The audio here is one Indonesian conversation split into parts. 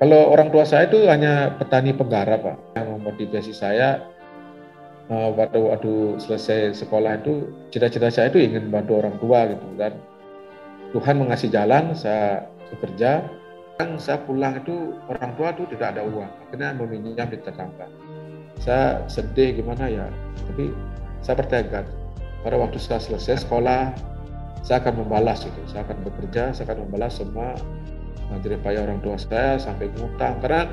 Kalau orang tua saya itu hanya petani penggarap, Pak. Yang memotivasi saya waktu selesai sekolah itu, cita-cita saya itu ingin bantu orang tua gitu. Dan Tuhan mengasih jalan, saya bekerja. Dan saya pulang itu orang tua itu tidak ada uang, akhirnya meminjam di tetangga. Saya sedih gimana ya, tapi saya bertekad. Pada waktu saya selesai sekolah, saya akan membalas itu. Saya akan bekerja, saya akan membalas semua jerih payah orang tua saya sampai ngutang. Karena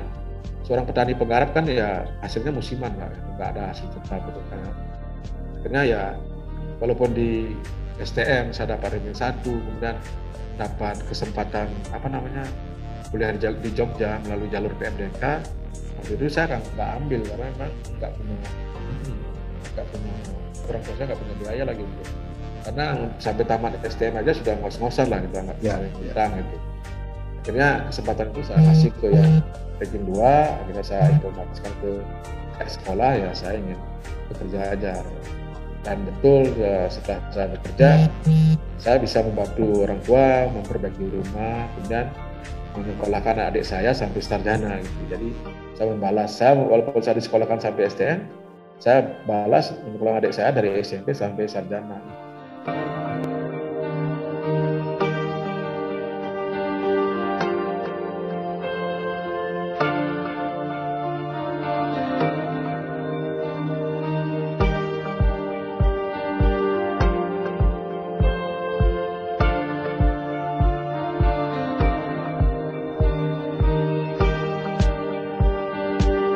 seorang petani penggarap kan ya hasilnya musiman, nggak ada hasil tetap gitu. Akhirnya ya walaupun di STM saya dapat ranking 1, kemudian dapat kesempatan kuliah di Jogja melalui jalur PMDK. Waktu itu saya nggak ambil karena memang nggak punya orang tua saya nggak punya biaya lagi gitu. Karena sampai tamat STM aja sudah ngos-ngosan lah gitu, nggak punya utang gitu. Akhirnya kesempatan itu saya kasih ke yang ranking 2, akhirnya saya informasikan ke sekolah ya saya ingin bekerja aja. Dan betul setelah saya bekerja, saya bisa membantu orang tua memperbaiki rumah, kemudian menyekolahkan adik saya sampai sarjana gitu. Jadi saya membalas, walaupun saya disekolahkan sampai STM, saya balas menyekolahkan adik saya dari SMP sampai sarjana.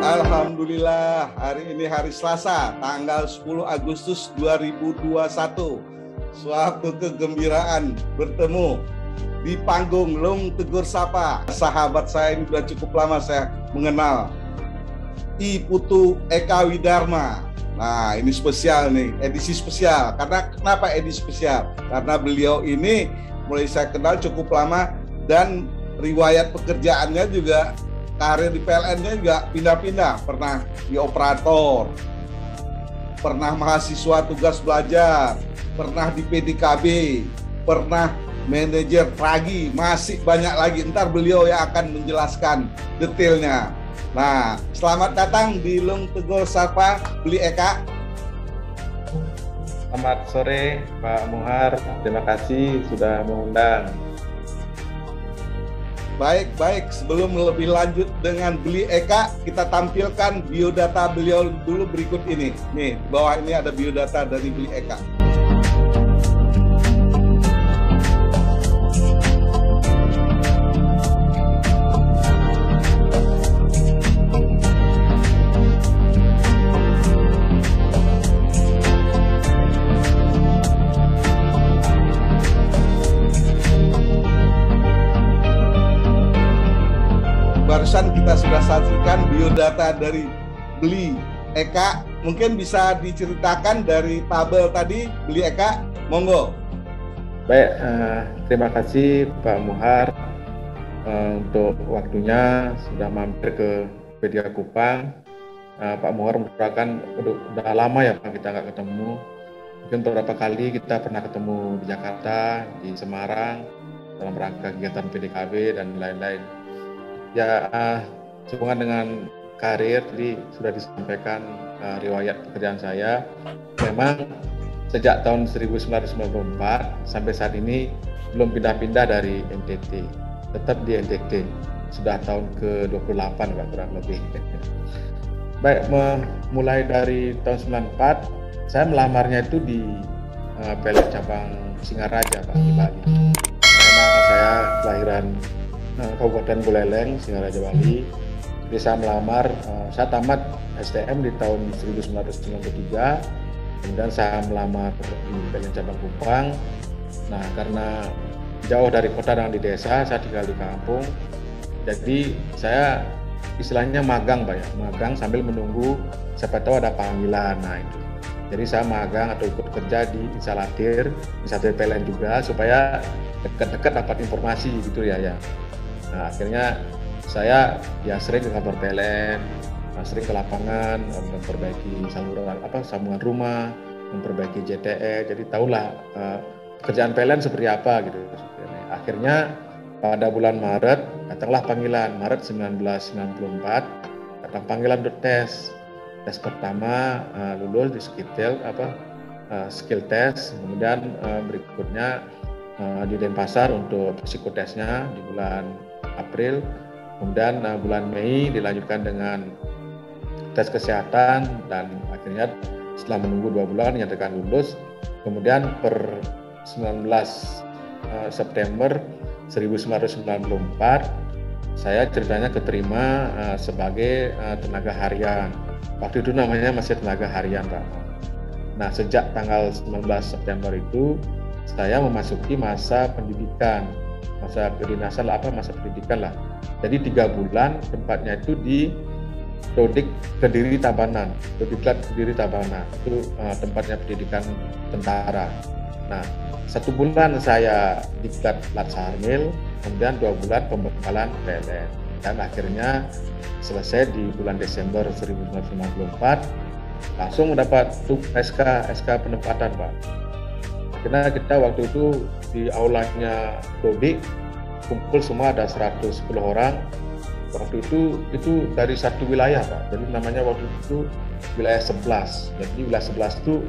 Alhamdulillah, hari ini hari Selasa, tanggal 10 Agustus 2021. Suatu kegembiraan bertemu di panggung Lung Tegur Sapa. Sahabat saya ini sudah cukup lama saya mengenal, I Putu Eka Widarma. Nah, ini spesial nih, edisi spesial. Karena kenapa edisi spesial? Karena beliau ini mulai saya kenal cukup lama dan riwayat pekerjaannya juga, karir di PLN-nya juga pindah-pindah, pernah di operator, pernah mahasiswa tugas belajar, pernah di PDKB, pernah manajer Ragi, masih banyak lagi. Ntar beliau yang akan menjelaskan detailnya. Nah, selamat datang di Lung Tegur Sapa, Beli Eka. Selamat sore Pak Muhar, terima kasih sudah mengundang. Baik. Sebelum lebih lanjut dengan Beli Eka, kita tampilkan biodata beliau dulu berikut ini. Nih, di bawah ini ada biodata dari Beli Eka. Barusan kita sudah saksikan biodata dari Beli Eka. Mungkin bisa diceritakan dari tabel tadi, Beli Eka, monggo. Baik, terima kasih Pak Muhar untuk waktunya sudah mampir ke Media Kupang. Pak Muhar merupakan udah lama ya Pak kita nggak ketemu. Mungkin beberapa kali kita pernah ketemu di Jakarta, di Semarang, dalam rangka kegiatan PDKB dan lain-lain. Ya, hubungan dengan karir tadi sudah disampaikan riwayat pekerjaan saya. Memang sejak tahun 1994 sampai saat ini belum pindah-pindah dari NTT, tetap di NTT. Sudah tahun ke-28 Pak, kurang lebih. Baik, mulai dari tahun 94 saya melamarnya itu di PLN cabang Singaraja Pak, di Bali. Memang saya kelahiran Kabupaten Buleleng, Singaraja, Bali. Jadi saya melamar, saya tamat STM di tahun 1993, kemudian saya melamar di PLN cabang Kupang. Nah, karena jauh dari kota dan di desa, saya tinggal di kampung. Jadi saya istilahnya magang Pak ya, magang sambil menunggu siapa tahu ada panggilan. Nah itu. Jadi saya magang atau ikut kerja di instalatir PLN juga supaya dekat-dekat dapat informasi gitu ya. Nah, akhirnya saya ya sering ke kantor PLN, sering ke lapangan, memperbaiki sambungan rumah, memperbaiki JTE. Jadi tahulah pekerjaan PLN seperti apa gitu. Akhirnya pada bulan Maret datanglah panggilan, Maret 1994 datang panggilan untuk tes pertama, lulus di skill test, kemudian berikutnya di Denpasar untuk psikotesnya di bulan April, kemudian bulan Mei dilanjutkan dengan tes kesehatan, dan akhirnya setelah menunggu 2 bulan dinyatakan lulus. Kemudian per 19 September 1994 saya ceritanya keterima sebagai tenaga harian. Waktu itu namanya masih tenaga harian, Pak. Nah, sejak tanggal 19 September itu saya memasuki masa pendidikan, masa kedinasan masa pendidikan lah. Jadi 3 bulan tempatnya itu di Dodik Kediri Tabanan, Dodiklat Kediri Tabanan, itu tempatnya pendidikan tentara. Nah, 1 bulan saya di Latsarmil, kemudian 2 bulan pembekalan PLN, dan akhirnya selesai di bulan Desember 1994 langsung mendapat SK penempatan, Pak. Karena kita waktu itu di aulanya Dodik kumpul semua ada 110 orang. Waktu itu dari satu wilayah, Pak. Jadi namanya waktu itu wilayah 11. Jadi wilayah 11 itu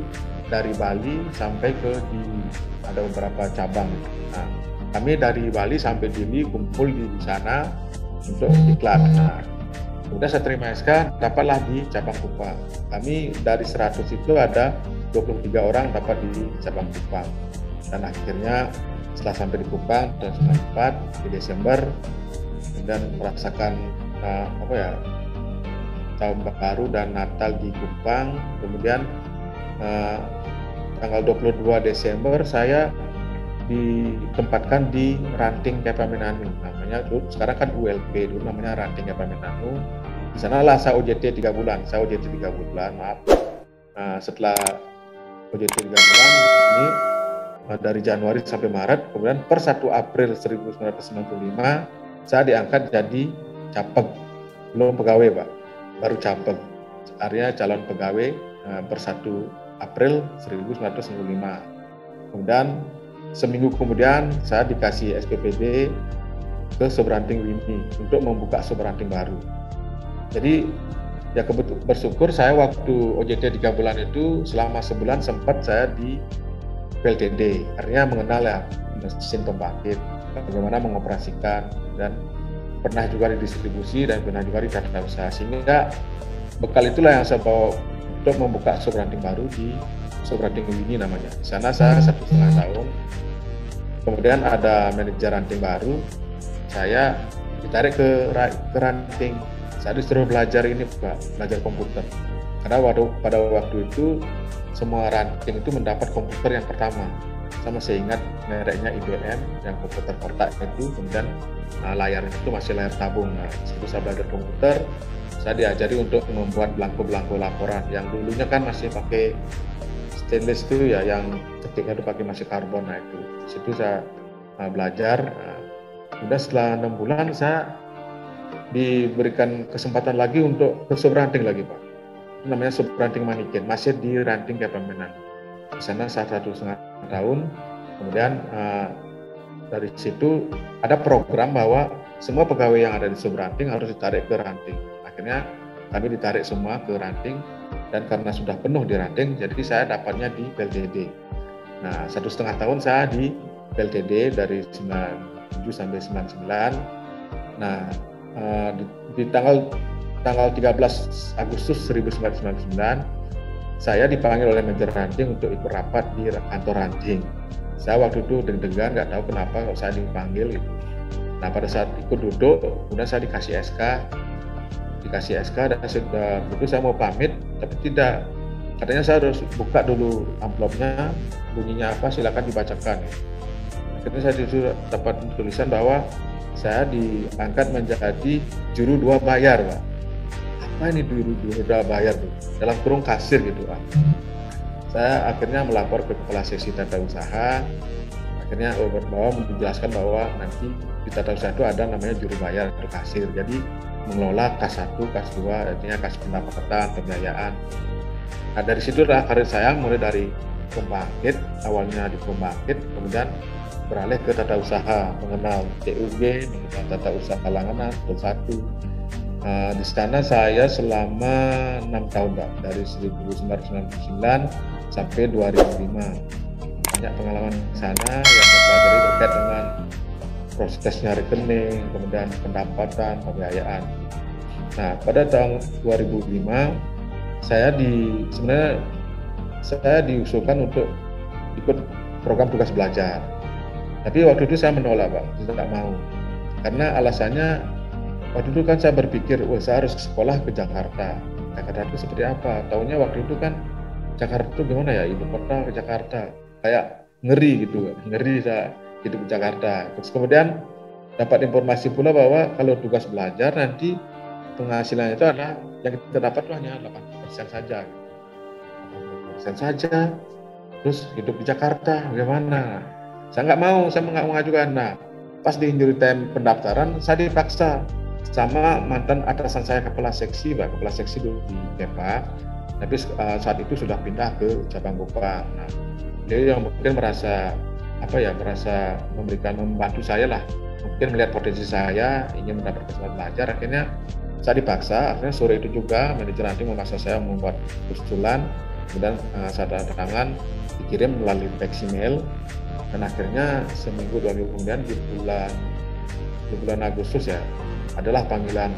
dari Bali sampai ke Dili. Ada beberapa cabang. Nah, kami dari Bali sampai Dili kumpul di sana untuk diklat. Nah, kemudian saya terima SK, dapatlah di cabang Kupang. Kami dari 100 itu ada 23 orang dapat di cabang Kupang. Dan akhirnya setelah sampai di Kupang tahun 1994 di Desember, dan merasakan tahun baru dan Natal di Kupang. Kemudian tanggal 22 Desember saya ditempatkan di Ranting Kepamenanu, namanya dulu sekarang kan ULP, dulu namanya Ranting Kepamenanu. Di sanalah saya OJT 3 bulan. Setelah OJT 3 bulan di sini dari Januari sampai Maret, kemudian per 1 April 1995 saya diangkat jadi capeg, belum pegawai, Pak, baru capeg, artinya calon pegawai per 1 April 1995. Kemudian seminggu kemudian saya dikasih SPPD ke Subranting Wini untuk membuka Subranting baru. Jadi ya bersyukur saya waktu OJT 3 bulan itu selama sebulan sempat saya di PLTD, artinya mengenal ya mesin pembangkit, bagaimana mengoperasikan, dan pernah juga di distribusi dan pernah juga di tata usaha, sehingga bekal itulah yang saya bawa untuk membuka Subranting baru di Subranting Wini namanya. Di sana saya 1,5 tahun. Kemudian ada manajer ranting baru, saya ditarik ke ranting. Saya disuruh belajar ini, Pak, belajar komputer. Karena pada waktu itu semua ranting itu mendapat komputer yang pertama. Sama saya ingat mereknya IBM yang komputer kotak itu, kemudian layarnya itu masih layar tabung. Nah, setelah saya belajar komputer, saya diajari untuk membuat belangko-belangko laporan yang dulunya kan masih pakai stainless itu ya, yang ketiknya itu pakai masih karbon. Nah, itu situ saya belajar. Udah setelah 6 bulan saya diberikan kesempatan lagi untuk ke Subranting lagi, Pak. Itu namanya Subranting Manikin, masih di Ranting Kepamenanu. Di sana 1,5 tahun. Kemudian dari situ ada program bahwa semua pegawai yang ada di Subranting harus ditarik ke Ranting. Akhirnya kami ditarik semua ke Ranting, dan karena sudah penuh di Ranting, jadi saya dapatnya di PLTD. Nah, 1,5 tahun saya di PLTD dari 97 sampai 99. Nah, di tanggal 13 Agustus 1999 saya dipanggil oleh manajer ranting untuk ikut rapat di kantor ranting. Saya waktu itu deg-degan, nggak tahu kenapa kalau saya dipanggil gitu. Nah, pada saat ikut duduk, kemudian saya dikasih SK dan itu saya mau pamit, tapi tidak. Katanya saya harus buka dulu amplopnya, bunyinya apa silakan dibacakan. Akhirnya saya dapat tulisan bahwa saya diangkat menjadi juru 2 bayar, Pak. Apa ini juru 2 bayar tuh? Dalam kurung kasir gitu, Pak. Saya akhirnya melapor ke kepala seksi tata usaha. Akhirnya bahwa menjelaskan bahwa nanti di tata usaha itu ada namanya juru bayar atau kasir. Jadi mengelola kas 1, kas 2, artinya kas pendapatan, pembiayaan. Nah, dari situlah karir saya mulai dari pembangkit, awalnya di pembangkit, kemudian beralih ke tata usaha, mengenal TUG, mengenal tata usaha Langanan, satu. Di sana saya selama 6 tahun Pak, dari 1999 sampai 2005. Banyak pengalaman di sana yang saya pelajari terkait dengan prosesnya rekening, kemudian pendapatan, pembiayaan. Nah, pada tahun 2005 sebenarnya saya diusulkan untuk ikut program tugas belajar. Tapi waktu itu saya menolak Pak, tidak mau. Karena alasannya waktu itu kan saya berpikir, saya harus sekolah ke Jakarta. Jakarta itu seperti apa? Taunya waktu itu kan Jakarta itu gimana ya, ibu kota ke Jakarta. Kayak ngeri gitu, ngeri saya hidup di Jakarta. Terus kemudian dapat informasi pula bahwa kalau tugas belajar nanti penghasilannya itu adalah yang kita dapat itu hanya 80% saja. 80% saja. Terus hidup di Jakarta bagaimana? Saya nggak mau, saya nggak mengajukan. Nah, pas di injury time pendaftaran, saya dipaksa sama mantan atasan saya, kepala seksi dulu di KEPA, tapi saat itu sudah pindah ke cabang Kupang. Nah, dia yang mungkin merasa membantu saya lah, mungkin melihat potensi saya, ingin mendapat kesempatan belajar. Akhirnya saya dipaksa. Akhirnya sore itu juga manajer nanti memaksa saya membuat usulan, kemudian saya tanda tangan, dikirim melalui fax email, dan akhirnya seminggu 2 minggu kemudian di bulan Agustus ya adalah panggilan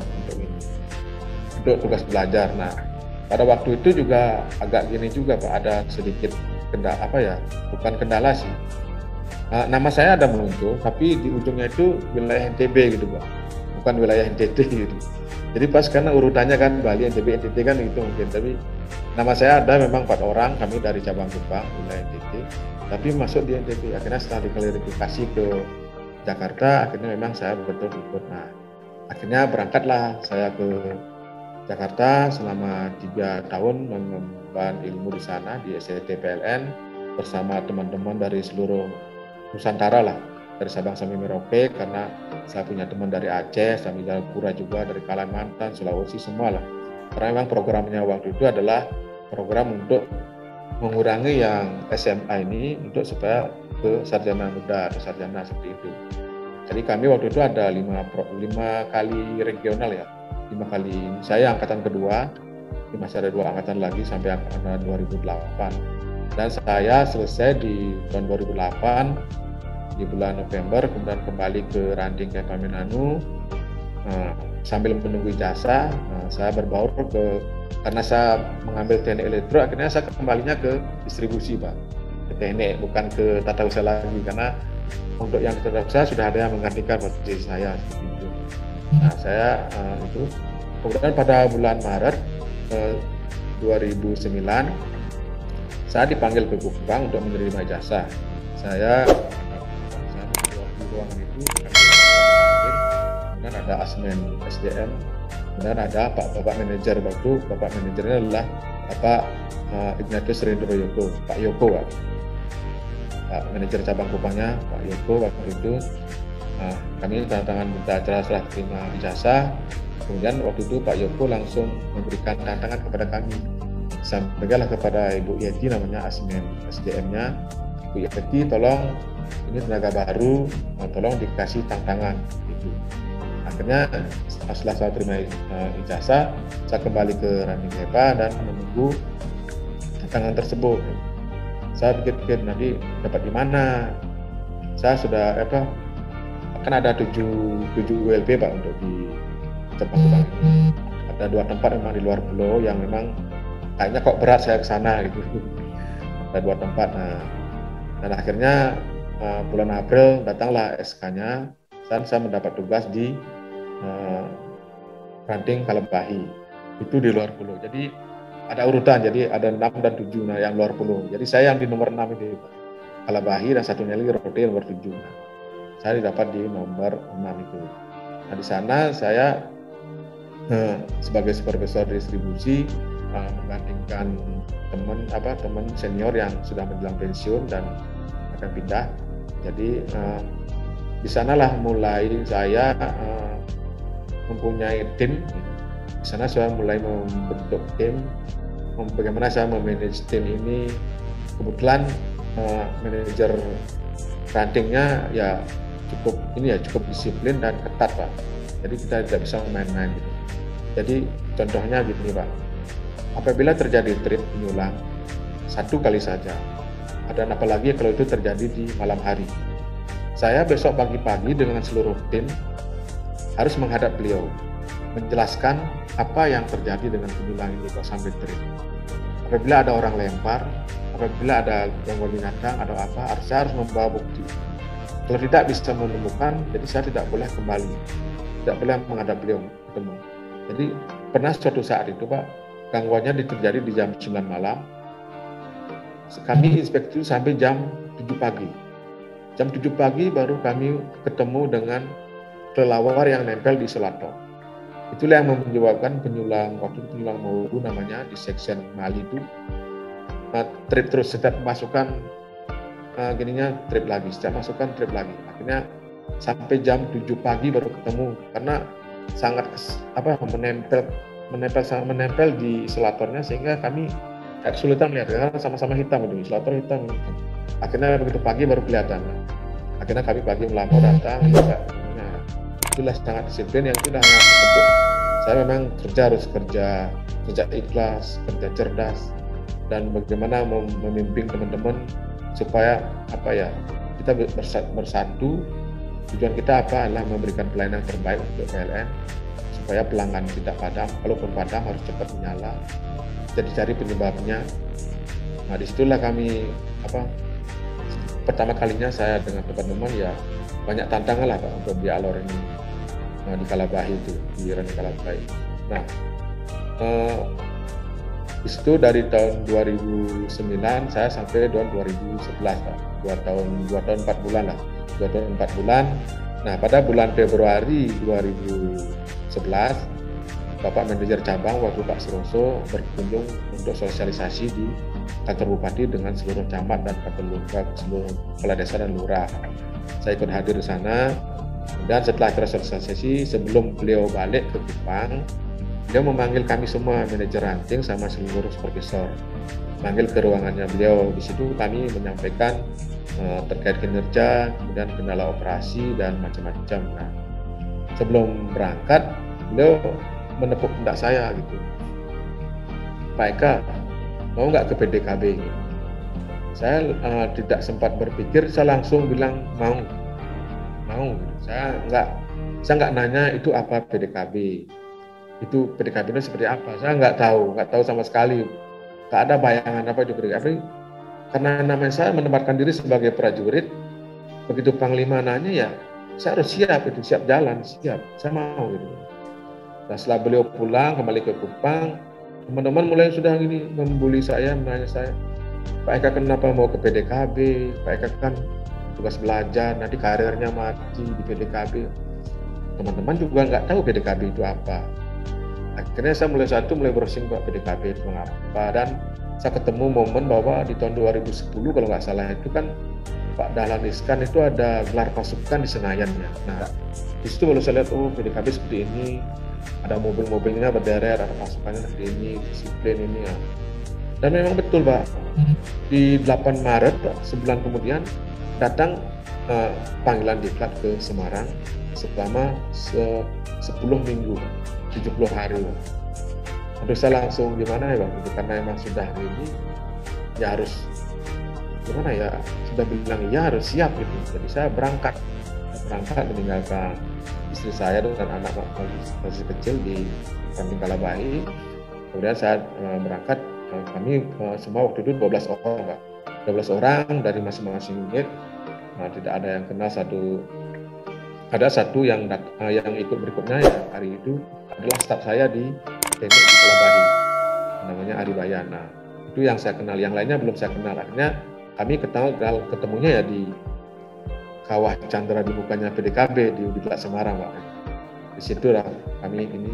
untuk tugas belajar. Nah, pada waktu itu juga agak gini juga Pak, ada sedikit bukan kendala sih. Nama saya ada muncul, tapi di ujungnya itu wilayah NTB gitu Pak, bukan wilayah NTT gitu. Jadi pas karena urutannya kan Bali, NTB, NTT kan itu mungkin, tapi nama saya ada memang 4 orang, kami dari cabang Kupang, wilayah NTT, tapi masuk di NTT. Akhirnya setelah diklarifikasi ke Jakarta, akhirnya memang saya betul ikut. Nah, akhirnya berangkatlah saya ke Jakarta selama 3 tahun mengemban ilmu di sana di SCT PLN bersama teman-teman dari seluruh Nusantara lah, dari Sabang sampai Merauke, karena saya punya teman dari Aceh, sampai Jayapura juga, dari Kalimantan, Sulawesi, semua lah. Karena memang programnya waktu itu adalah program untuk mengurangi yang SMA ini untuk supaya ke sarjana muda atau sarjana seperti itu. Jadi kami waktu itu ada 5 kali regional ya, 5 kali. Saya angkatan kedua, masih ada 2 angkatan lagi sampai angkatan 2008. Dan saya selesai di tahun 2008 di bulan November, kemudian kembali ke Ranting KEPA Menanu. Sambil menunggu ijazah, saya berbaur karena saya mengambil teknik elektro, akhirnya saya kembalinya ke distribusi Pak, ke teknik, bukan ke tata usaha lagi, karena untuk yang tata usaha sudah ada yang menggantikan posisi saya seperti itu. Nah, saya itu kemudian pada bulan Maret 2009 saya dipanggil ke Kupang untuk menerima ijazah. Saya di ruangan itu kemudian ada asmen SDM, kemudian ada Bapak manajer. Waktu Bapak manajernya adalah Bapak Ignatius Rendro Yoko, Pak Yoko Pak manajer cabang Kupangnya, Pak Yoko. Waktu itu kami tanda tangan minta acara setelah terima ijazah. Kemudian waktu itu Pak Yoko langsung memberikan tantangan kepada kami. Sampaikanlah kepada Ibu Yeti, namanya asmen SDM-nya, Bu Yeti, tolong ini tenaga baru, tolong dikasih tantangan gitu. Akhirnya setelah saya terima ijazah, saya kembali ke Ranting KEPA dan menunggu tantangan tersebut. Saya pikir nanti dapat di mana. Saya sudah kan ada 7 ULP Pak untuk di cabang Kupang ini. Ada 2 tempat memang di luar pulau yang memang kayaknya kok berat saya ke sana gitu. Ada 2 tempat. Nah, dan akhirnya bulan April datanglah SK-nya dan saya mendapat tugas di Ranting Kalebahi. Itu di luar pulau. Jadi ada urutan, jadi ada 6 dan 7 yang luar pulau. Jadi saya yang di nomor 6 itu Kalebahi, dan satunya lagi Rote nomor 7. Saya didapat di nomor 6 itu. Nah, di sana saya sebagai supervisor distribusi menggantikan teman senior yang sudah menjelang pensiun dan akan pindah. Jadi di sanalah mulai saya mempunyai tim. Di sana saya mulai membentuk tim, bagaimana saya memanage tim ini. Kebetulan manajer rantingnya ya cukup disiplin dan ketat Pak. Jadi kita tidak bisa main-main gitu. Jadi contohnya gini Pak, apabila terjadi trip penyulang 1 kali saja, dan apalagi kalau itu terjadi di malam hari, saya besok pagi-pagi dengan seluruh tim harus menghadap beliau, menjelaskan apa yang terjadi dengan penyulang ini kok sampai trip. Apabila ada orang lempar, apabila ada gangguan binatang atau apa, saya harus membawa bukti. Kalau tidak bisa menemukan, jadi saya tidak boleh kembali, tidak boleh menghadap beliau ketemu. Jadi pernah suatu saat itu Pak, gangguannya terjadi di jam 9 malam. Kami inspeksi sampai jam 7 pagi. Jam 7 pagi baru kami ketemu dengan kelelawar yang nempel di isolator. Itulah yang menyebabkan penyulang, waktu itu penyulang Mauru namanya, di section Mali itu trip terus, setiap masukkan gininya trip lagi, setiap masukkan trip lagi. Akhirnya sampai jam 7 pagi baru ketemu, karena sangat menempel di isolatornya, sehingga kami kesulitan melihat, karena sama-sama hitam itu, isolator hitam. Akhirnya begitu pagi baru kelihatan. Akhirnya kami pagi melapor datang, nah, itulah sangat disiplin, yang sudah sangat bentuk. Saya memang harus kerja ikhlas, kerja cerdas, dan bagaimana memimpin teman-teman supaya kita bersatu. Tujuan kita adalah memberikan pelayanan terbaik untuk PLN, supaya pelanggan tidak padam, kalaupun padam harus cepat menyala. Jadi cari penyebabnya. Nah, disitulah kami pertama kalinya saya dengan teman-teman ya banyak tantangan lah Pak untuk di Alor ini, di Kalabahi itu, di Rani Kalabahi. Nah, itu dari tahun 2009 saya sampai tahun 2011 Pak, 2 tahun 4 bulan lah, 2 tahun 4 bulan. Nah, pada bulan Februari 2011 Bapak Manajer Cabang waktu Pak Suroso berkunjung untuk sosialisasi di kantor Bupati dengan seluruh camat dan seluruh kepala desa dan lurah. Saya ikut hadir di sana, dan setelah sosialisasi, sebelum beliau balik ke Kupang, beliau memanggil kami semua, manajer ranting sama seluruh supervisor, manggil ke ruangannya beliau. Di situ kami menyampaikan terkait kinerja, kemudian kendala operasi dan macam-macam. Nah, sebelum berangkat, beliau menepuk pundak saya gitu, Pak Eka, mau nggak ke PDKB? Saya tidak sempat berpikir, saya langsung bilang mau. Saya nggak nanya itu apa PDKB, itu PDKB itu seperti apa, saya nggak tahu sama sekali, nggak ada bayangan apa itu PDKB. Karena namanya saya menempatkan diri sebagai prajurit, begitu Panglima nanya ya saya harus siap jalan, saya mau gitu. Nah, setelah beliau pulang kembali ke Kupang, teman-teman mulai sudah membuli saya, menanya saya, Pak Eka kenapa mau ke PDKB? Pak Eka kan tugas belajar, nanti karirnya mati di PDKB. Teman-teman juga nggak tahu PDKB itu apa. Akhirnya saya mulai browsing Pak PDKB itu apa, dan saya ketemu momen bahwa di tahun 2010 kalau nggak salah itu kan Pak Dahlan Iskan itu ada gelar pasukan di Senayan ya. Nah, di situ baru saya lihat PDKB seperti ini. Ada mobil-mobilnya berderet, ada pasukannya seperti ini, disiplin ini ya. Dan memang betul Pak, di 8 Maret, sebulan kemudian datang panggilan diklat ke Semarang selama 10 minggu, 70 hari. Terus saya langsung gimana ya Bang, karena memang sudah ini, ya harus gimana ya, sudah bilang ya harus siap gitu. Jadi saya berangkat meninggalkan istri saya dan anak masih kecil di Ranting Kalabahi. Kemudian saya berangkat, kami semua waktu itu 12 orang Pak. 12 orang dari masing-masing unit. Nah, tidak ada yang kenal ada satu yang ikut berikutnya ya hari itu adalah staf saya di teknik di Kalabahi, namanya Ari Bayana. Itu yang saya kenal, yang lainnya belum saya kenal. Akhirnya kami ketemunya ya di Kawah Chandra di mukanya PDKB di Diklat Semarang Pak. Di situ lah kami ini,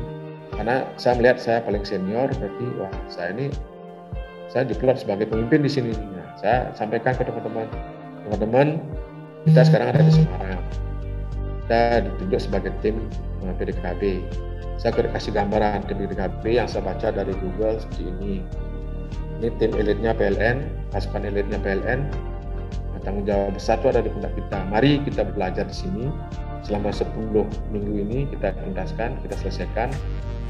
karena saya melihat saya paling senior, berarti wah saya diplot sebagai pemimpin di sini. Nah, saya sampaikan ke teman-teman kita sekarang ada di Semarang, kita ditunjuk sebagai tim PDKB. Saya kasih gambaran tim PDKB yang saya baca dari Google seperti ini. Ini tim elitnya PLN, pasukan elitnya PLN. tanggung jawab besar itu ada di pundak kita. Mari kita belajar di sini selama 10 minggu ini, kita tuntaskan, kita selesaikan,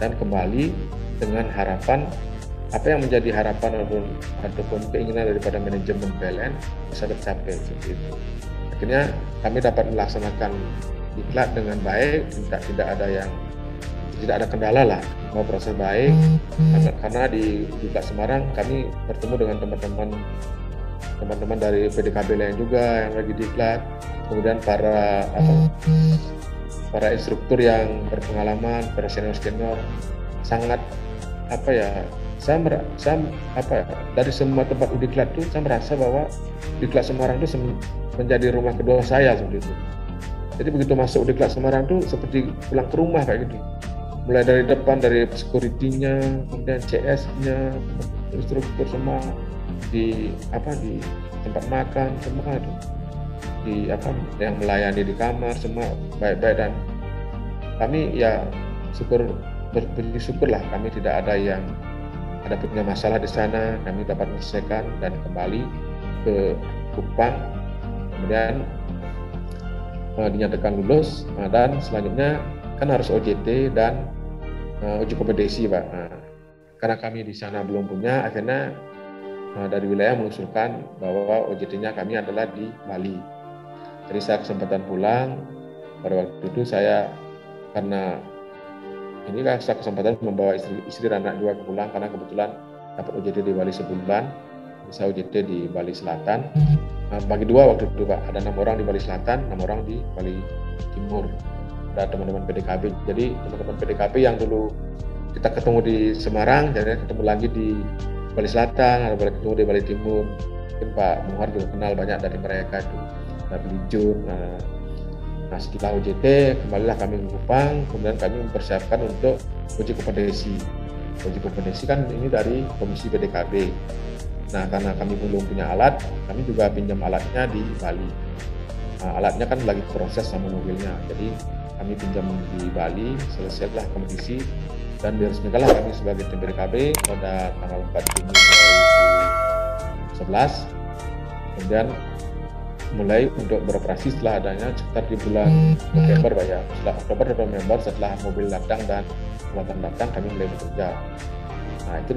dan kembali dengan harapan apa yang menjadi harapan ataupun keinginan daripada manajemen PLN bisa tercapai seperti itu. Akhirnya kami dapat melaksanakan diklat dengan baik, tidak ada kendala lah, mau proses baik. Karena di Diklat Semarang kami bertemu dengan teman-teman dari PDKB lain juga yang lagi diklat, kemudian para instruktur yang berpengalaman, para senior sangat dari semua tempat diklat itu saya merasa bahwa Diklat Semarang itu menjadi rumah kedua saya seperti itu. Jadi begitu masuk Diklat Semarang itu seperti pulang ke rumah kayak gitu. Mulai dari depan, dari security-nya, kemudian CS-nya, instruktur semua di tempat makan semua itu, yang melayani di kamar semua baik-baik, dan kami ya bersyukurlah kami tidak ada punya masalah di sana. Kami dapat menyelesaikan dan kembali ke Kupang, kemudian dinyatakan lulus, dan selanjutnya kan harus OJT dan uji kompetensi, Pak. Karena kami di sana belum punya, akhirnya dari wilayah mengusulkan bahwa OJT-nya kami adalah di Bali. Jadi saya kesempatan pulang pada waktu itu, karena saya kesempatan membawa istri dan anak juga pulang, karena kebetulan dapat OJT di Bali sebulan. Saya OJT di Bali Selatan. Bagi dua waktu itu, Pak. Ada 6 orang di Bali Selatan, 6 orang di Bali Timur. Ada teman-teman PDKB. Jadi teman-teman PDKB yang dulu kita ketemu di Semarang, jadi ketemu lagi di Bali Selatan, ada ketemu di Bali Timur. Mungkin Pak Muhar juga kenal banyak dari mereka itu. Ada Jun. Nah, setelah OJT, kembalilah kami ke Kupang, kemudian kami mempersiapkan untuk uji kompetensi. Uji kompetensi kan ini dari Komisi PDKB. Nah, karena kami belum punya alat, kami juga pinjam alatnya di Bali. Nah, alatnya kan lagi proses sama mobilnya, jadi kami pinjam di Bali, selesailah kompetisi, dan diresmikanlah kami sebagai tim PDKB pada tanggal 4 Juni 2011. Kemudian mulai untuk beroperasi setelah adanya sekitar di bulan November, Pak, ya. Setelah Oktober atau November, setelah mobil datang dan peralatan datang, kami mulai bekerja. Nah, itu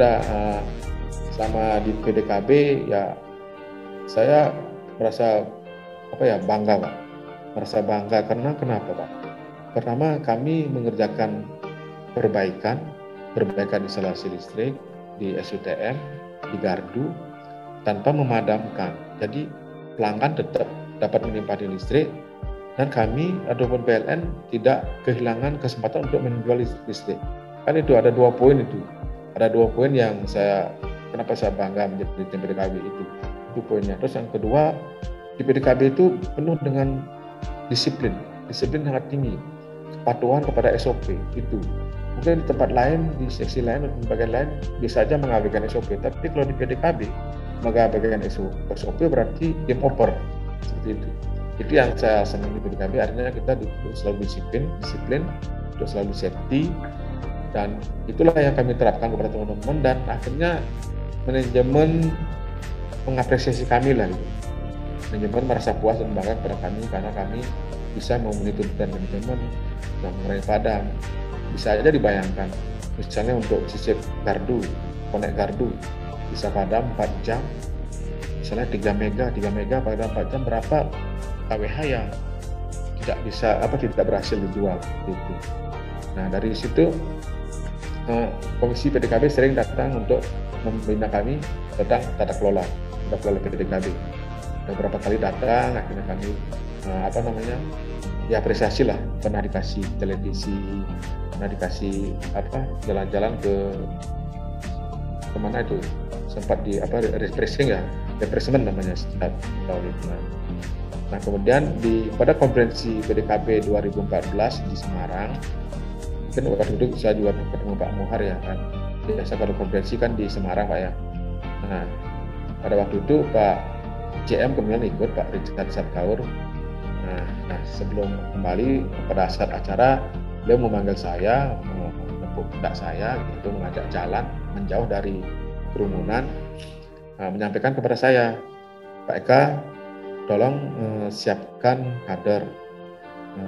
selama di PDKB ya saya merasa bangga, Pak. Merasa bangga karena kenapa, Pak? Pertama, kami mengerjakan perbaikan instalasi listrik di SUTM, di gardu tanpa memadamkan. Jadi pelanggan tetap dapat menikmati listrik, dan kami ataupun PLN tidak kehilangan kesempatan untuk menjual listrik. Kan itu ada 2 poin itu. Ada 2 poin yang kenapa saya bangga menjadi tim PDKB itu poinnya. Terus yang kedua, di PDKB itu penuh dengan disiplin sangat tinggi, kepatuhan kepada SOP itu. Mungkin di tempat lain, di seksi lain, di bagian lain bisa saja mengabaikan SOP, tapi kalau di PDKB mengabaikan SOP berarti game over, seperti itu. Itu yang saya senang di PDKB, artinya kita selalu disiplin, untuk selalu safety, dan itulah yang kami terapkan kepada teman-teman, dan akhirnya manajemen mengapresiasi kami lah gitu. Manajemen merasa puas dan bangga kepada kami karena kami bisa memenuhi tuntutan manajemen dan mengurangi padam. Bisa aja dibayangkan, misalnya untuk sisip gardu, konek gardu bisa padam 4 jam, misalnya 3 mega padam 4 jam, berapa kWh yang tidak berhasil dijual gitu. Nah, dari situ Komisi PDKB sering datang untuk membina kami tentang tata kelola PDKB. Beberapa kali datang, akhirnya kami apresiasi lah, pernah dikasih televisi, pernah dikasih jalan-jalan ke kemana itu, sempat di refreshment namanya setiap tahun itu. Nah, kemudian pada konferensi PDKB 2014 di Semarang, mungkin waktu itu saya juga ketemu Pak Muhar, ya kan. Biasa kalau konferensi kan di Semarang, Pak, ya. Nah, pada waktu itu Pak JM kemudian ikut, Pak Richard Sarkaur. Nah, sebelum kembali pada saat acara, beliau memanggil saya, menepuk pundak saya, gitu, mengajak jalan menjauh dari kerumunan, menyampaikan kepada saya, Pak Eka, tolong siapkan kader.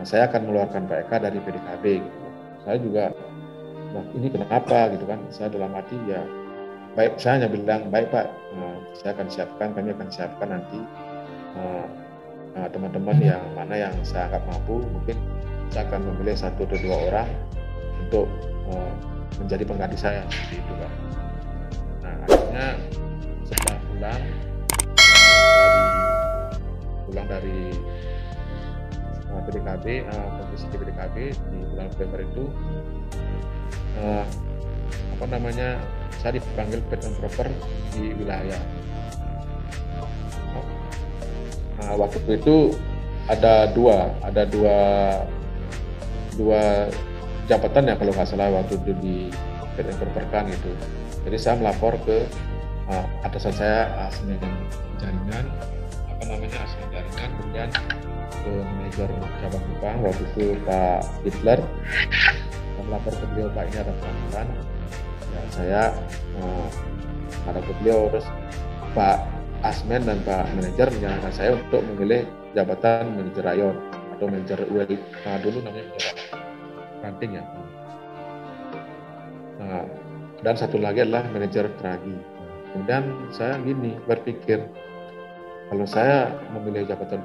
Saya akan mengeluarkan Pak Eka dari PDKB gitu. Saya juga, ini kenapa gitu kan, saya dalam hati ya baik, saya hanya bilang baik Pak, saya akan siapkan, kami akan siapkan nanti teman-teman yang mana yang saya anggap mampu, mungkin saya akan memilih 1 atau 2 orang untuk menjadi pengganti saya seperti itu Pak. Nah akhirnya setelah pulang dari PDKB, komisi PDKB di bulan November itu saya dipanggil fit and proper di wilayah. Waktu itu ada dua jabatan ya kalau nggak salah waktu itu di fit and proper kan gitu. Jadi saya melapor ke atasan saya asmen jaringan, kemudian ke manajer cabang Kupang waktu itu Pak Hitler. Saya melapor ke beliau, Pak ini ada pelanggaran. Ya, saya ada ke beliau, terus Pak Asmen dan Pak Manajer menyarankan saya untuk memilih jabatan manajer rayon atau manajer UL, dulu namanya ranting ya. Dan satu lagi adalah manajer tragi. Kemudian saya berpikir, kalau saya memilih jabatan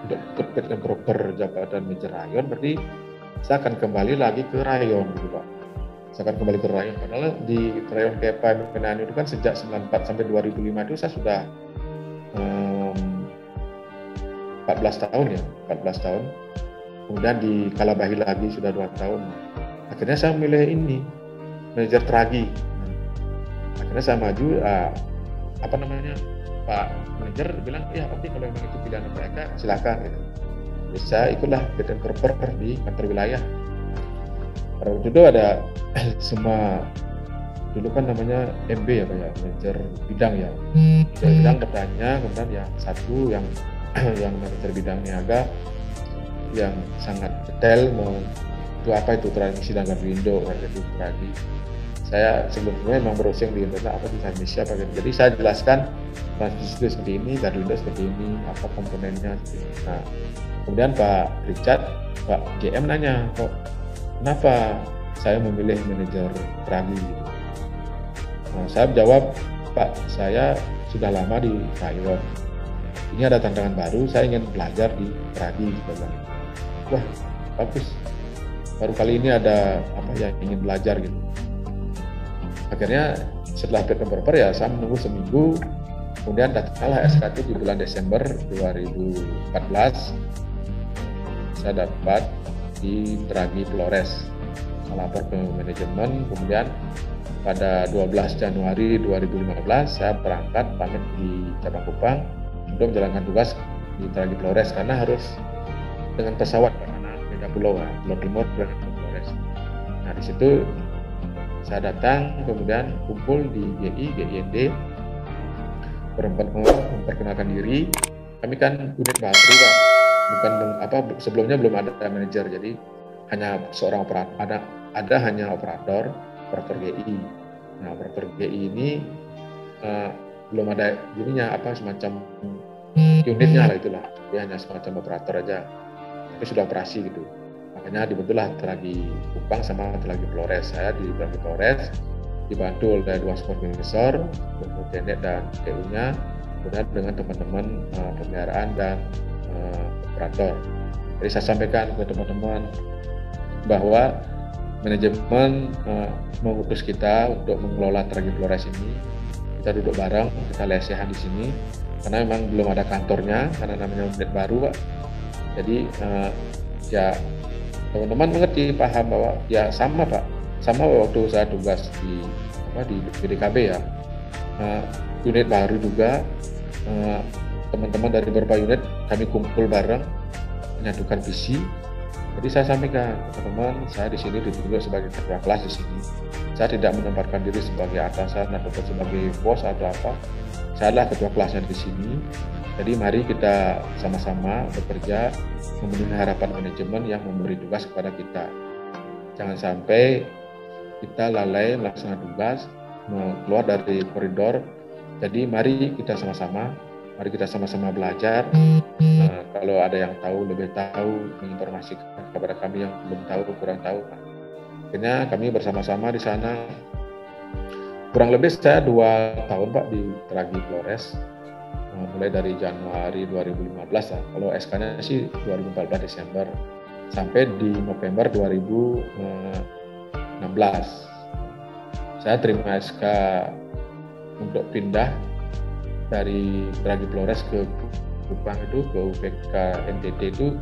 untuk fit and proper jabatan manajer rayon, berarti saya akan kembali lagi ke rayon gitu Pak. Saya akan kembali ke rayon, padahal di rayon KPA Medan itu kan sejak 94 sampai 2005 itu saya sudah 14 tahun. Kemudian di Kalabahi lagi sudah 2 tahun. Akhirnya saya memilih ini, manajer tragi. Akhirnya saya maju, Pak manajer bilang, ya oke, kalau memang itu pilihan mereka silakan gitu. Jadi saya ikutlah fit and proper di kantor wilayah. Pada waktu itu ada semua, dulu kan namanya MB ya Pak ya, manajer bidang ya. Manajer bidang bertanya, kemudian yang satu yang manajer bidang niaga yang sangat detail itu apa itu transmisi dan Garduindo lagi. Saya sebelumnya memang browsing di internet apa itu transmisi apa gitu. Jadi saya jelaskan transmisi itu seperti ini, Garduindo seperti ini, apa komponennya. Nah, kemudian Pak Richard, Pak GM nanya, kok kenapa saya memilih manajer tragi gitu. Nah, saya jawab, Pak, saya sudah lama di rayon. Ini ada tantangan baru, saya ingin belajar di tragi gitu. Wah, bagus. Baru kali ini ada yang ingin belajar gitu. Akhirnya setelah fit and proper ya saya menunggu seminggu, kemudian datanglah SKT di bulan Desember 2014. Saya dapat di Tragi Flores. Saya lapor ke manajemen, kemudian pada 12 Januari 2015 saya berangkat pamit di cabang Kupang untuk menjalankan tugas di Tragi Flores karena harus dengan pesawat karena beda pulau Timur dengan Flores. Nah di situ saya datang, kemudian kumpul di GIND, memperkenalkan diri. Kami kan unit baru Pak, sebelumnya belum ada manajer, jadi hanya seorang operator, ada hanya operator GI. Nah operator GI ini belum ada semacam unitnya lah itulah, dia hanya semacam operator aja, tapi sudah operasi gitu. Makanya dibentuklah Tragi Kupang sama Tragi Flores. Saya di Tragi Flores dibantu oleh 2 supervisor, TND dan TU-nya, kemudian dengan teman-teman pemeliharaan dan operator. Jadi saya sampaikan ke teman-teman bahwa manajemen mengutus kita untuk mengelola Tragi Flores ini. Kita duduk bareng, kita lesehan di sini, karena memang belum ada kantornya, karena namanya unit baru Pak. Jadi ya teman-teman mengerti, paham bahwa ya sama Pak, sama waktu saya tugas di PDKB ya, unit baru juga, teman-teman dari beberapa unit kami kumpul bareng menyatukan visi. Jadi saya sampaikan teman-teman, saya di sini ditunjuk sebagai ketua kelas di sini. Saya tidak menempatkan diri sebagai atasan atau sebagai bos atau apa. Saya adalah ketua kelasnya di sini. Jadi mari kita sama-sama bekerja memenuhi harapan manajemen yang memberi tugas kepada kita. Jangan sampai kita lalai melaksanakan tugas, keluar dari koridor. Jadi mari kita sama-sama mari kita sama-sama belajar. Kalau ada yang tahu, lebih tahu, menginformasikan kepada kami yang belum tahu, kurang tahu. Akhirnya kami bersama-sama di sana. Kurang lebih saya 2 tahun Pak di Tragi Flores, mulai dari Januari 2015 lah. Kalau SK-nya sih 2014 Desember sampai di November 2016. Saya terima SK untuk pindah dari Tragi Flores ke Kupang itu ke UPK NTT itu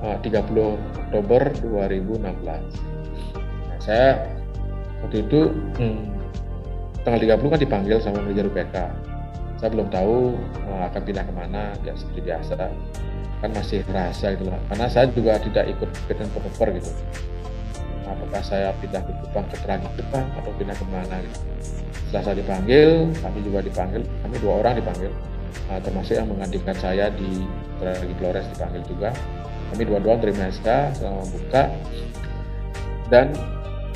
30 Oktober 2016. Nah, saya waktu itu tanggal 30 kan dipanggil sama manajer UPK. Saya belum tahu akan pindah kemana, ya seperti biasa kan masih rahasia gitu lah. Karena saya juga tidak ikut fit and proper gitu. Apakah saya pindah ke Kupang ke Tragi Kupang atau pindah kemana gitu. Setelah saya dipanggil, kami juga dipanggil, kami 2 orang dipanggil, termasuk yang menggantikan saya di Tragi Flores dipanggil juga. Kami dua-dua terima SK selama buka, dan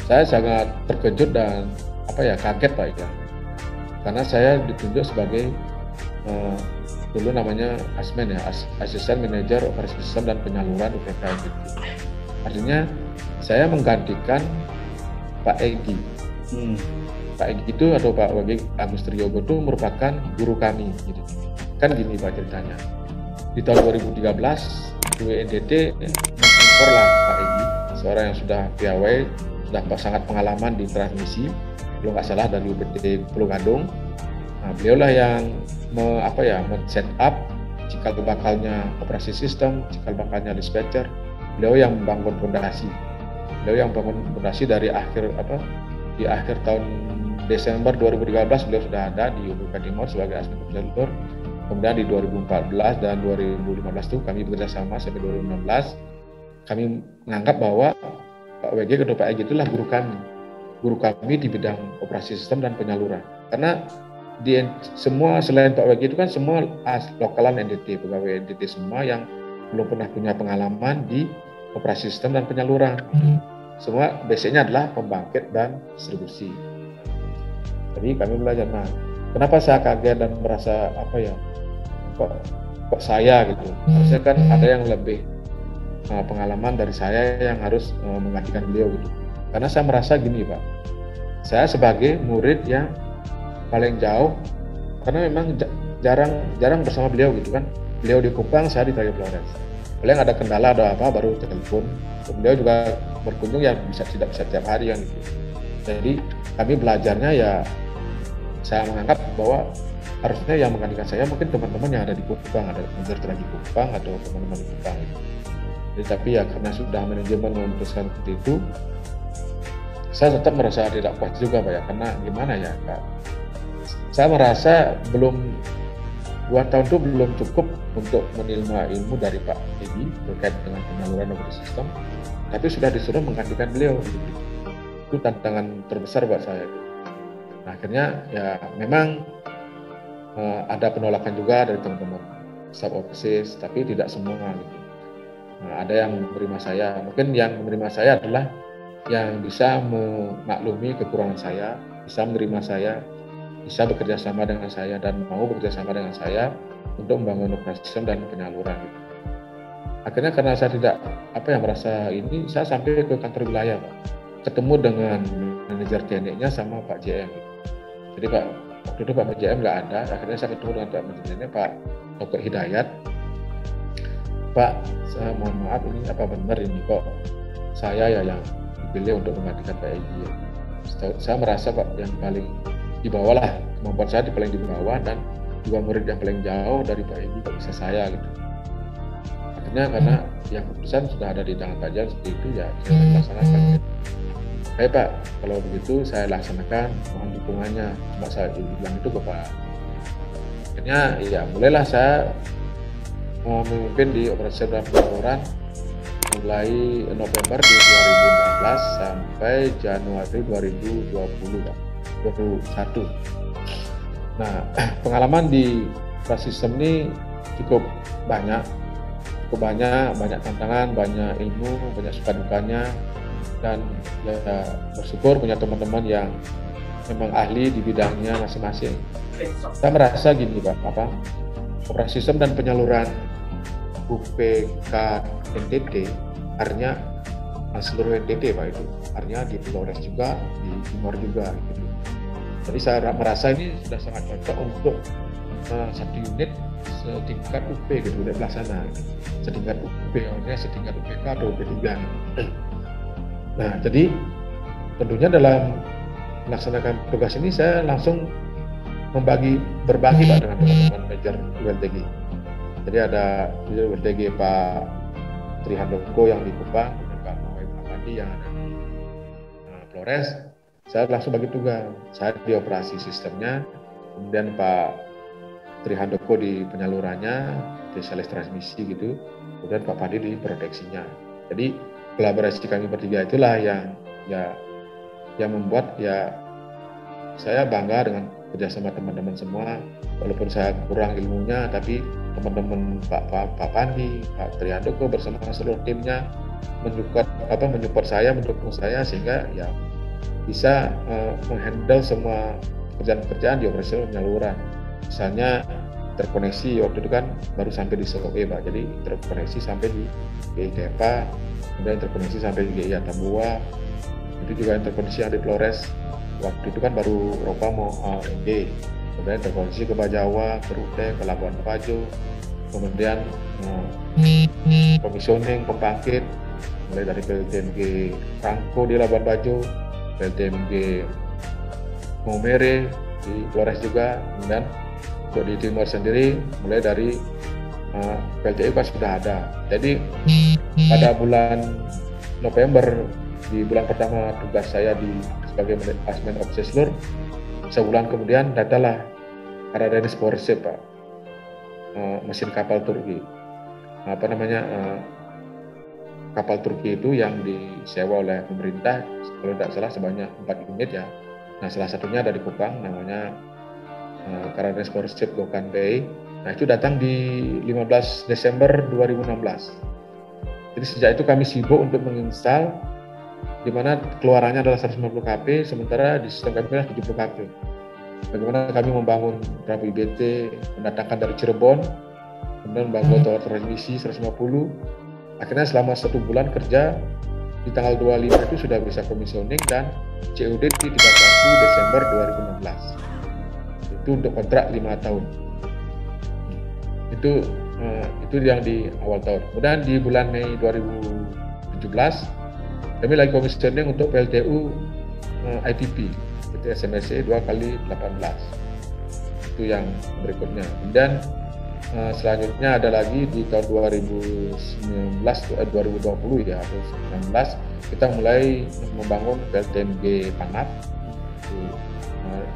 saya sangat terkejut dan kaget Pak ya, karena saya ditunjuk sebagai dulu namanya ASMEN ya, Asisten Manajer Operasi Sistem dan Penyaluran UPK NTT. Artinya saya menggantikan Pak Egi. Pak Egi itu atau Pak Wagi Agus Triyogo itu merupakan guru kami gitu. Kan gini Pak ceritanya. Di tahun 2013 UNTT mengimpor lah Pak Egi, seorang yang sudah piawai, sudah sangat pengalaman di transmisi, kalau nggak salah dari UPT Pulau Gadung. Nah, beliau lah yang men-set up cikal bakalnya operasi sistem, cikal bakalnya dispatcher. Beliau yang membangun fondasi. Beliau yang bangun fondasi dari di akhir tahun Desember 2013 beliau sudah ada di UPK Timur sebagai asisten konselor. Kemudian di 2014 dan 2015 itu kami bekerja sama sampai 2016. Kami menganggap bahwa Pak WG atau Pak Egi itulah guru kami di bidang operasi sistem dan penyaluran. Karena semua selain Pak WG itu kan semua lokalan NTT, pegawai NTT semua yang belum pernah punya pengalaman di operasi sistem dan penyaluran. Semua basicnya adalah pembangkit dan distribusi. Jadi kami belajar. Nah, kenapa saya kaget dan merasa kok saya gitu? Harusnya kan ada yang lebih pengalaman dari saya yang harus menggantikan beliau gitu. Karena saya merasa gini Pak, saya sebagai murid yang paling jauh, karena memang jarang bersama beliau gitu kan. Beliau di Kupang, saya di Tragi Flores. Paling ada kendala ada apa baru telepon. Beliau juga berkunjung ya tidak bisa tiap hari yang gitu. Jadi kami belajarnya ya, saya menganggap bahwa harusnya yang menggantikan saya mungkin teman-teman yang ada di Kupang, ada manajer Tragi Kupang atau teman-teman di Kupang gitu. Jadi, tapi ya karena sudah manajemen memutuskan seperti itu, saya tetap merasa tidak puas juga Pak ya, karena gimana ya Pak, saya merasa 2 tahun itu belum cukup untuk menerima ilmu dari Pak Egi terkait dengan penyaluran operasi sistem, tapi sudah disuruh menggantikan beliau gitu. Itu tantangan terbesar buat saya gitu. Nah, akhirnya ya memang ada penolakan juga dari teman-teman staff operasi, tapi tidak semua gitu. Nah, ada yang menerima saya, mungkin yang menerima saya adalah yang bisa memaklumi kekurangan saya, bisa menerima saya, bisa bekerja sama dengan saya dan mau bekerja sama dengan saya untuk membangun operasi sistem dan penyaluran gitu. Akhirnya karena saya tidak merasa ini, saya sampai ke kantor wilayah Pak, ketemu dengan manajer TNI-nya sama Pak JM gitu. Jadi Pak, waktu itu Pak JM nggak ada, akhirnya saya ketemu dengan Pak manajernya Pak Dr. Hidayat. Pak, saya mohon maaf, ini apa benar ini kok saya ya yang dipilih untuk menggantikan Pak Egi ya. Saya merasa Pak yang paling di bawah lah, kemampuan saya paling di bawah, dan juga murid yang paling jauh dari Pak Egi kok bisa saya gitu. Akhirnya karena yang keputusan sudah ada di tangan Pak Jan seperti itu ya, saya laksanakan gitu. Baik Pak, kalau begitu saya laksanakan, mohon dukungannya. Cuma saya bilang itu ke Pak. Akhirnya ya mulailah saya memimpin di operasi dan penyaluran mulai November 2016 sampai Januari 2020 Pak. 21. Nah, pengalaman di operasi sistem ini cukup banyak tantangan, banyak ilmu, banyak suka dukanya, dan ya bersyukur punya teman-teman yang memang ahli di bidangnya masing-masing. Saya merasa gini Pak, operasi sistem dan penyaluran UPK NTT, artinya seluruh NTT Pak itu, artinya di Flores juga, di Timor juga gitu. Jadi saya merasa ini sudah sangat cocok untuk satu unit setingkat UP gitu, udah pelaksana setingkat UP, artinya setingkat UPK atau UP3 gitu. Nah jadi tentunya dalam melaksanakan tugas ini saya langsung berbagi Pak dengan teman-teman manajer ULTG. Jadi ada ULTG Pak Trihandoko yang di Kupang, dan Pak Pandi yang ada di Flores. Saya langsung bagi tugas. Saya di operasi sistemnya, kemudian Pak Trihandoko di penyalurannya, spesialis transmisi gitu, kemudian Pak Pandi di proteksinya. Jadi kolaborasi kami bertiga itulah yang membuat saya bangga dengan kerjasama teman-teman semua. Walaupun saya kurang ilmunya, tapi teman-teman Pak Pandi, Pak Trihandoko bersama seluruh timnya menyupport saya, mendukung saya sehingga ya bisa menghandle semua pekerjaan-pekerjaan di operasi penyaluran. Misalnya terkoneksi waktu itu kan baru sampai di SOE Pak, jadi terkoneksi sampai di GI Tepa, kemudian terkoneksi sampai di GI Atambua, itu juga terkoneksi yang di Flores. Waktu itu kan baru Eropa mau ND, kemudian terkoneksi ke Bajawa, ke Rute, ke Labuan Bajo, kemudian komisioning, pembangkit, mulai dari PLTMG Rangko di Labuan Bajo, PLTMG Maumere di Flores juga, kemudian untuk di Timor sendiri mulai dari PLTU kan sudah ada. Jadi pada bulan November, di bulan pertama tugas saya sebagai Asmen Obseslur, sebulan kemudian datanglah Karadeniz Warship Pak, mesin kapal Turki. Kapal Turki itu yang disewa oleh pemerintah, kalau tidak salah sebanyak 4 unit ya. Nah salah satunya dari Kupang, namanya Karadeniz Warship Gokan Bay. Nah itu datang di 15 Desember 2016. Jadi sejak itu kami sibuk untuk menginstal, di mana keluarannya adalah 150 kp, sementara di sistem kami adalah 70 kp. Bagaimana kami membangun perahu IBT, mendatangkan dari Cirebon, kemudian membangun tower transmisi 150. Akhirnya selama 1 bulan kerja, di tanggal 25 itu sudah bisa komisioning dan COD di 31 Desember 2016. Itu untuk kontrak 5 tahun. Itu yang di awal tahun. Kemudian di bulan Mei 2017, kami lagi komisioning untuk PLTU IPP, itu SMSC 2x18. Itu yang berikutnya. Dan selanjutnya ada lagi di tahun 2020 ya, atau 2019, kita mulai membangun PLTMG Panap,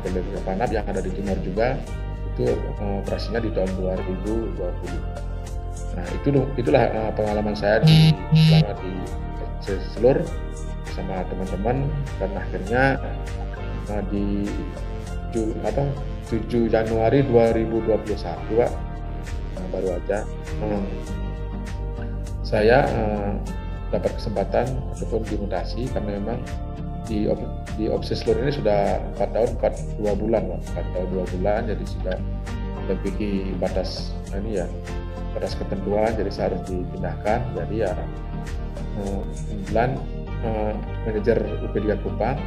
PLTMG Panap yang ada di Timor juga, itu operasinya di tahun 2020. Nah itulah pengalaman saya selama di seluruh sama teman-teman, dan akhirnya di 7 Januari 2021 Pak, baru aja saya dapat kesempatan ataupun dimutasi, karena memang di Obseslur ini sudah 4 tahun 2 bulan Pak, 4 tahun 2 bulan, jadi sudah melebihi batas batas ketentuan, jadi saya harus dipindahkan. Jadi ya kemudian manajer UP3 Kupang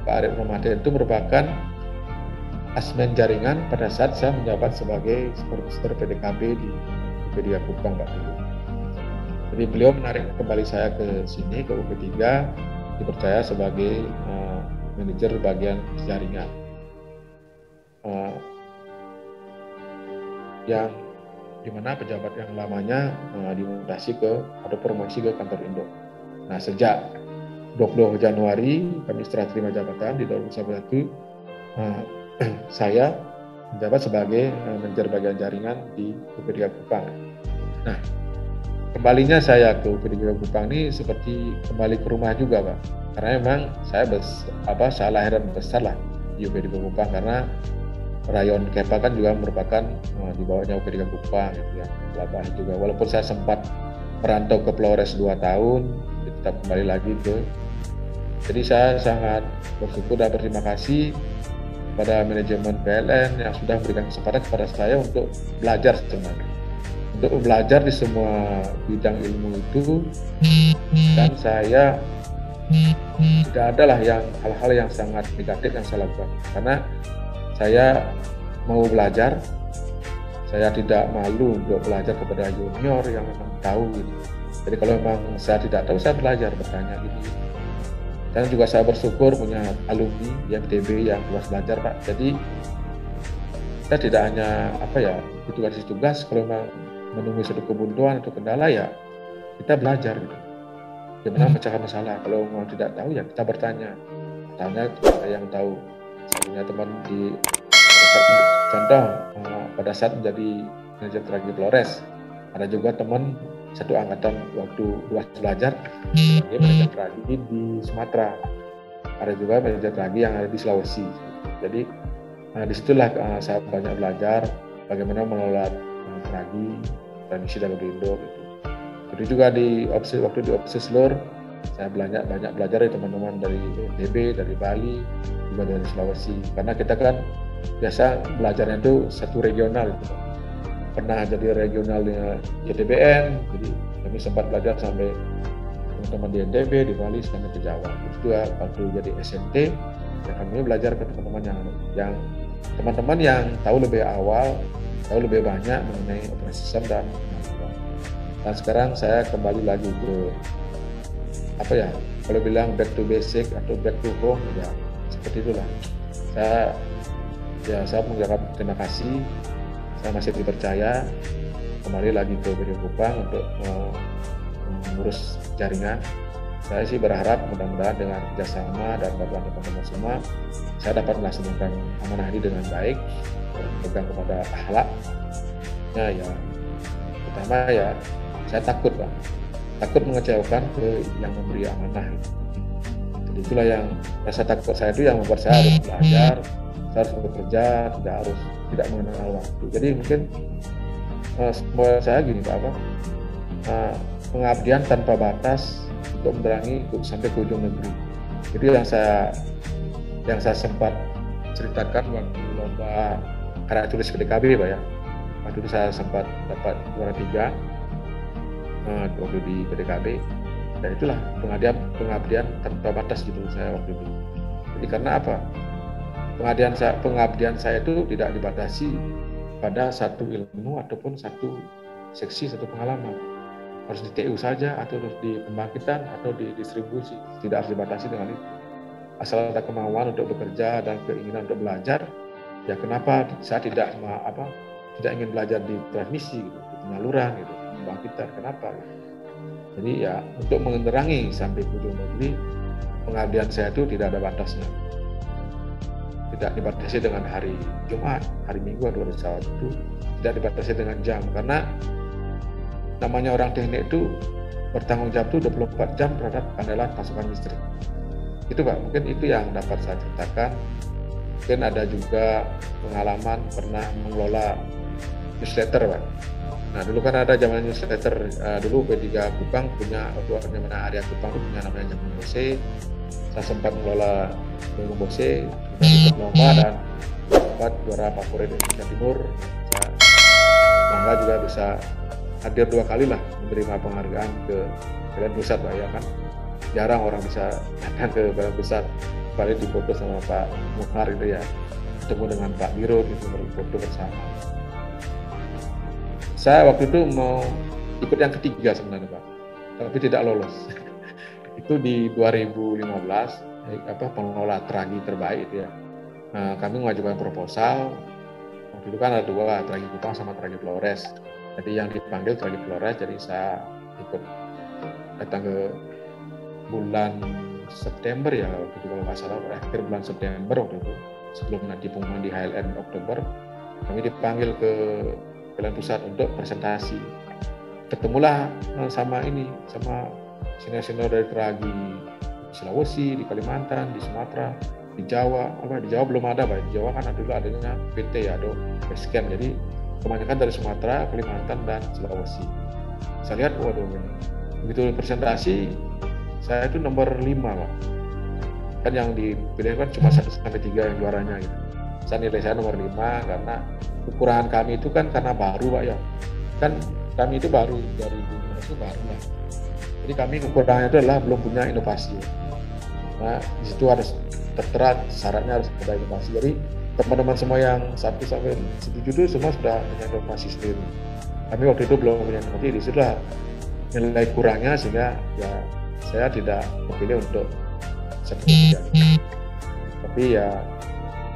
Pak Arief Ramadan itu merupakan asmen jaringan pada saat saya menjabat sebagai supervisor PDKB di UP3 Kupang Pak. Jadi beliau menarik kembali saya ke sini, ke UP3, dipercaya sebagai manajer bagian jaringan yang dimana pejabat yang lamanya dimutasi atau promosi ke kantor Indo. Nah sejak 20 Januari kami setelah terima jabatan di 2021, saya menjabat sebagai manajer bagian jaringan di UP3 Kupang. Nah kembalinya saya ke UP3 Kupang ini seperti kembali ke rumah juga Pak, karena memang saya lahir dan besar lah di UP3 Kupang, karena rayon Kepa kan juga merupakan di bawahnya UP3 Kupang gitu ya. Labahi juga, walaupun saya sempat merantau ke Flores 2 tahun, tetap kembali lagi jadi saya sangat bersyukur dan berterima kasih pada manajemen PLN yang sudah memberikan kesempatan kepada saya untuk belajar sebenarnya. Untuk belajar di semua bidang ilmu itu, dan saya tidak ada lah yang hal-hal yang sangat negatif yang saya lakukan, karena saya mau belajar, saya tidak malu untuk belajar kepada junior yang memang tahu gitu. Jadi kalau memang saya tidak tahu, saya belajar, bertanya gitu. Dan juga saya bersyukur punya alumni IMTB yang luas belajar, Pak. Jadi kita tidak hanya tugas kalau memang menemui suatu kebuntuan atau kendala, ya kita belajar gitu. Gimana pecahkan masalah. Kalau memang tidak tahu, ya kita bertanya kepada yang tahu. Saya punya teman di contoh pada saat menjadi manajer Tragi Flores, ada juga teman satu angkatan waktu luas belajar sebagai manajer Tragi di Sumatera, ada juga manajer Tragi yang ada di Sulawesi. Jadi disitulah saya banyak belajar bagaimana mengelola Tragi, transmisi dan Indo gitu. Jadi juga waktu di opsi seluruh, saya banyak belajar dari teman-teman dari NTB, dari Bali, juga dari Sulawesi, karena kita kan biasa belajarnya itu satu regional gitu. Pernah jadi regionalnya YTBN, jadi kami sempat belajar sampai teman-teman di NTB, di Bali, sampai ke Jawa. Terus juga waktu jadi SMT, ya kami belajar ke teman-teman yang teman-teman yang tahu lebih awal, tahu lebih banyak mengenai operasi sistem dan kemampuan. Dan sekarang saya kembali lagi ke kalau bilang back to basic atau back to home, ya seperti itulah. Saya mengucapkan terima kasih. Saya masih dipercaya kembali lagi ke BDI Kupang untuk mengurus jaringan. Saya sih berharap mudah-mudahan dengan kerjasama dan bantuan teman-teman semua, saya dapat melaksanakan amanah ini dengan baik, pegang kepada akhlak. Ya, pertama ya saya takut mengecewakan ke yang memberi amanah. Jadi itulah yang rasa takut saya itu yang membuat saya harus belajar, saya harus bekerja, tidak mengenal waktu. Jadi mungkin semua saya gini Pak, pengabdian tanpa batas untuk menerangi sampai ke ujung negeri. Jadi yang saya sempat ceritakan waktu lomba karya tulis PDKB Pak ya. Waktu itu saya sempat dapat juara 3 waktu di PDKB. Dan itulah pengabdian tanpa batas gitu saya waktu itu. Jadi karena apa? Pengabdian saya itu tidak dibatasi pada satu ilmu ataupun satu seksi, satu pengalaman. Harus di TU saja atau harus di pembangkitan atau di distribusi, tidak harus dibatasi dengan itu. Asal ada kemauan untuk bekerja dan keinginan untuk belajar, ya kenapa saya tidak ingin belajar di transmisi gitu, di penyaluran gitu, pembangkitan, kenapa gitu. Jadi ya untuk menerangi sampai ke ujung negeri, pengabdian saya itu tidak ada batasnya. Tidak dibatasi dengan hari Jumat, hari Minggu atau hari Sabtu, tidak dibatasi dengan jam, karena namanya orang teknik itu bertanggung jawab itu 24 jam terhadap pandelan pasokan listrik. Itu Pak, mungkin itu yang dapat saya ceritakan. Mungkin ada juga pengalaman pernah mengelola newsletter Pak. Nah dulu kan ada zaman newsletter, dulu P3 Kupang punya, waktu namanya area Kupang itu punya namanya Jamu Bose. Saya sempat mengelola Jamu Bose, ikut lomba dan dapat juara favorit Indonesia Timur. Saya bangga juga bisa hadir 2 kali lah menerima penghargaan ke Badan Pusat Pak ya kan. Jarang orang bisa datang ke Badan Pusat, paling difoto sama Pak Muhar itu ya, ketemu dengan Pak Dirut itu berfoto bersama. Saya waktu itu mau ikut yang ketiga sebenarnya Pak, tapi tidak lolos. Itu di 2015 pengelola Tragi terbaik itu ya. Nah, kami mengajukan proposal. Waktu itu kan ada 2, Tragi Kupang sama Tragi Flores. Jadi yang dipanggil Tragi Flores, jadi saya ikut datang ke bulan September ya, waktu itu kalau nggak salah, akhir bulan September waktu itu, sebelum nanti pengumuman di HLN Oktober, kami dipanggil ke Badan Pusat untuk presentasi. Ketemulah sama senior-senior dari Tragi di Sulawesi, di Kalimantan, di Sumatera, di Jawa. Di Jawa belum ada Pak, di Jawa kan dulu adanya PT ya, atau Basecamp. Jadi kebanyakan dari Sumatera, Kalimantan, dan Sulawesi. Saya lihat, waduh ini. Begitu presentasi, saya itu nomor 5 Pak. Kan yang dipilih kan cuma 1-3 yang juaranya gitu. nilai saya nomor 5 karena kekurangan kami itu kan karena baru Pak ya. Kan kami itu baru dari dunia itu baru lah. Jadi kami kekurangannya itu adalah belum punya inovasi. Nah, di situ harus tertera syaratnya harus ada inovasi. Jadi teman-teman semua yang 1 sampai 7 itu semua sudah punya inovasi sendiri. Kami waktu itu belum punya inovasi, di situ lah nilai kurangnya sehingga ya saya tidak memilih untuk seperti itu. Tapi ya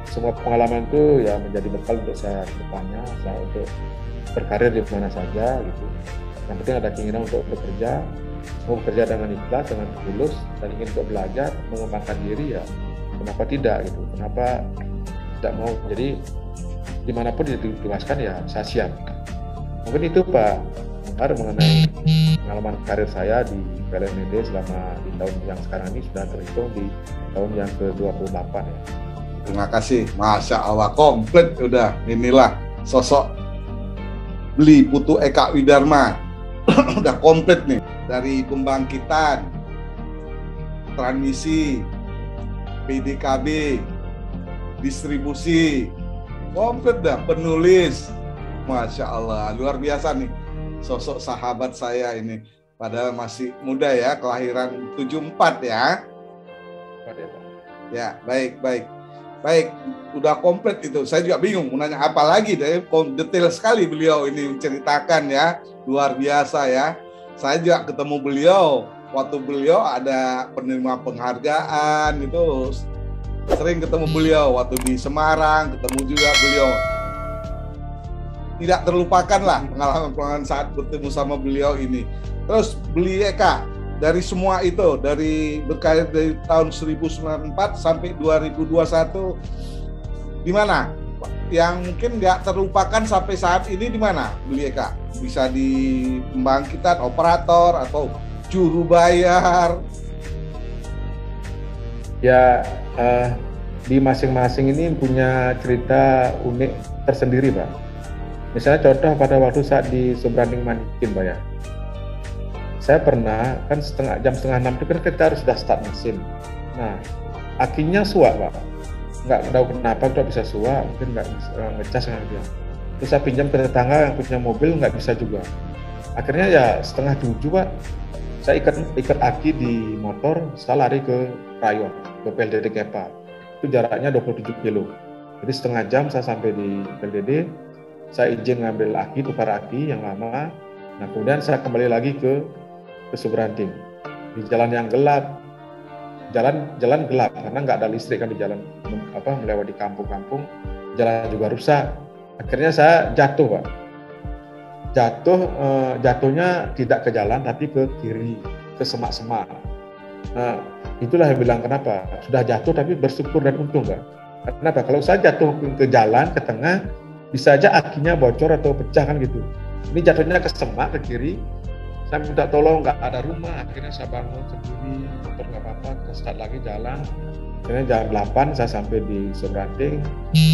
semua pengalaman itu ya menjadi bekal untuk saya depannya, saya untuk berkarir di mana saja gitu. Yang penting ada keinginan untuk bekerja, mau bekerja dengan ikhlas, dengan tulus, dan ingin untuk belajar, mengembangkan diri ya kenapa tidak gitu, kenapa tidak mau. Jadi dimanapun ditugaskan ya saya siap. Mungkin itu Pak Muhar mengenai pengalaman karir saya di PLN selama di tahun yang sekarang ini sudah terhitung di tahun yang ke-28 ya. Terima kasih, Masya Allah, komplit udah. Inilah sosok Beli Putu Eka Widarma. Udah komplit nih, dari pembangkitan, transmisi, PDKB, distribusi, komplit dah, penulis. Masya Allah, luar biasa nih sosok sahabat saya ini. Padahal masih muda ya, kelahiran 74 ya. Ya, baik. Udah komplit itu. Saya juga bingung mau nanya apa lagi. Detail sekali beliau ini menceritakan ya. Luar biasa ya. Saya juga ketemu beliau. Waktu beliau ada penerima penghargaan itu. Sering ketemu beliau. Waktu di Semarang ketemu juga beliau. Tidak terlupakan lah pengalaman saat bertemu sama beliau ini. Terus Beli Eka. Dari semua itu, dari berkarir dari tahun 1994 sampai 2021, di mana yang mungkin nggak terlupakan sampai saat ini, di mana Beli Eka? Bisa di pembangkitan, operator, atau juru bayar? Ya, di masing-masing ini punya cerita unik tersendiri Pak. Misalnya contoh pada waktu saat di Subranding Manikin Pak ya. Saya pernah, kan jam setengah 6 itu kan kita harus sudah start mesin. Nah, akinya suak Pak. Nggak tahu kenapa kita bisa suak, mungkin nggak bisa ngecas kan dia. Terus saya pinjam ke tetangga yang punya mobil, nggak bisa juga. Akhirnya ya setengah 7 Pak, saya ikat aki di motor, saya lari ke Rayon, ke PLDD Kepa. Itu jaraknya 27 kilo. Jadi setengah jam saya sampai di PLDD, saya izin ngambil aki, tukar aki yang lama. Nah kemudian saya kembali lagi ke Subranding di jalan yang gelap, jalan gelap karena nggak ada listrik kan di jalan melewati kampung-kampung, jalan juga rusak. Akhirnya saya jatuh Pak, jatuhnya tidak ke jalan tapi ke kiri, ke semak-semak. Nah itulah yang bilang kenapa sudah jatuh tapi bersyukur dan untung Pak. Kenapa? Kalau saya jatuh ke jalan, ke tengah, bisa aja akinya bocor atau pecah kan gitu. Ini jatuhnya ke semak, ke kiri. Saya minta tolong, nggak ada rumah. Akhirnya saya bangun sendiri, motor nggak apa-apa, kita start lagi jalan. Akhirnya jam 8 saya sampai di Subranding,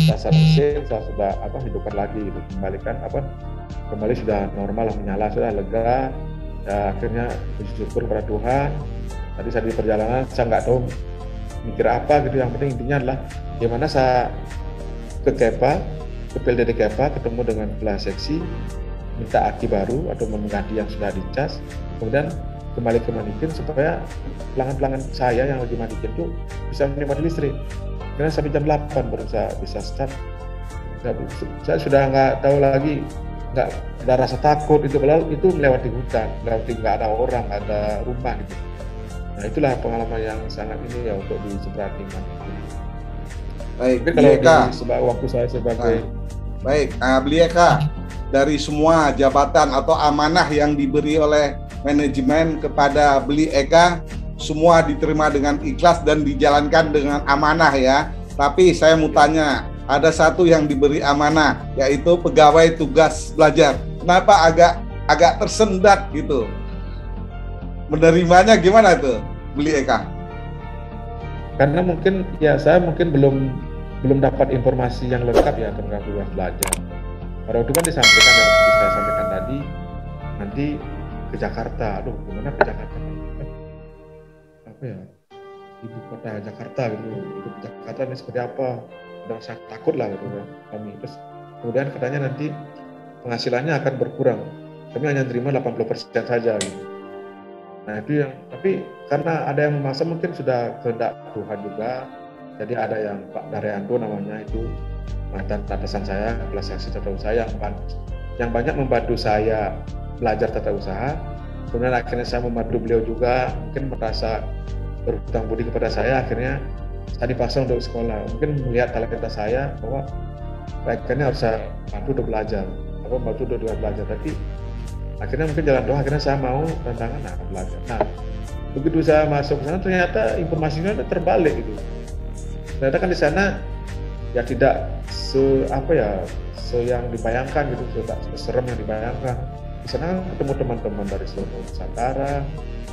saya start mesin, saya sudah hidupkan lagi, gitu. Kembali sudah normal, menyala, sudah lega. Ya, akhirnya puji syukur kepada Tuhan. Tadi saya di perjalanan, saya nggak tahu mikir apa gitu. Yang penting intinya adalah gimana saya ke Kepa, ke PLDD Kepa, ketemu dengan kepala seksi, minta aki baru atau mengganti yang sudah dicas, kemudian kembali ke Manikin supaya pelanggan-pelanggan saya yang lagi Manikin itu bisa menikmati listrik. Karena sampai jam 8 baru saya bisa start. Saya sudah nggak tahu lagi, nggak ada rasa takut itu melewati hutan, melewati nggak ada orang, nggak ada rumah gitu. Nah itulah pengalaman yang sangat ini ya untuk di Subranding Manikin. Baik, tapi kalau di waktu saya sebagai Beli Eka, dari semua jabatan atau amanah yang diberi oleh manajemen kepada Beli Eka, semua diterima dengan ikhlas dan dijalankan dengan amanah ya. Tapi saya mau tanya, ada satu yang diberi amanah, yaitu pegawai tugas belajar. Kenapa agak tersendat gitu? Menerimanya gimana tuh, Beli Eka? Karena mungkin ya saya belum dapat informasi yang lengkap ya tentang tugas belajar. Pada waktu kan disampaikan yang saya sampaikan tadi, nanti ke Jakarta. Aduh, gimana ke Jakarta? Apa ya? Ibu kota Jakarta gitu. Ibu Jakarta ini seperti apa? udah sangat takut lah gitu kan kami. Terus kemudian katanya nanti penghasilannya akan berkurang, kami hanya terima 80% saja gitu. Nah itu yang, tapi karena ada yang memaksa mungkin sudah kehendak Tuhan juga, jadi ada yang Pak Daryanto namanya, itu mantan atasan saya kelas seksi tata usaha yang banyak membantu saya belajar tata usaha. Kemudian akhirnya saya membantu beliau juga, mungkin merasa berhutang budi kepada saya, akhirnya saya dipaksa untuk sekolah. Mungkin melihat talenta saya bahwa akhirnya harus saya bantu untuk belajar, tapi akhirnya mungkin jalan doa, akhirnya saya mau tantangan, belajar. Nah begitu saya masuk ke sana ternyata informasinya terbalik gitu. Ternyata kan di sana ya tidak yang dibayangkan gitu, tidak serem yang dibayangkan. Di sana ketemu teman-teman dari seluruh Nusantara,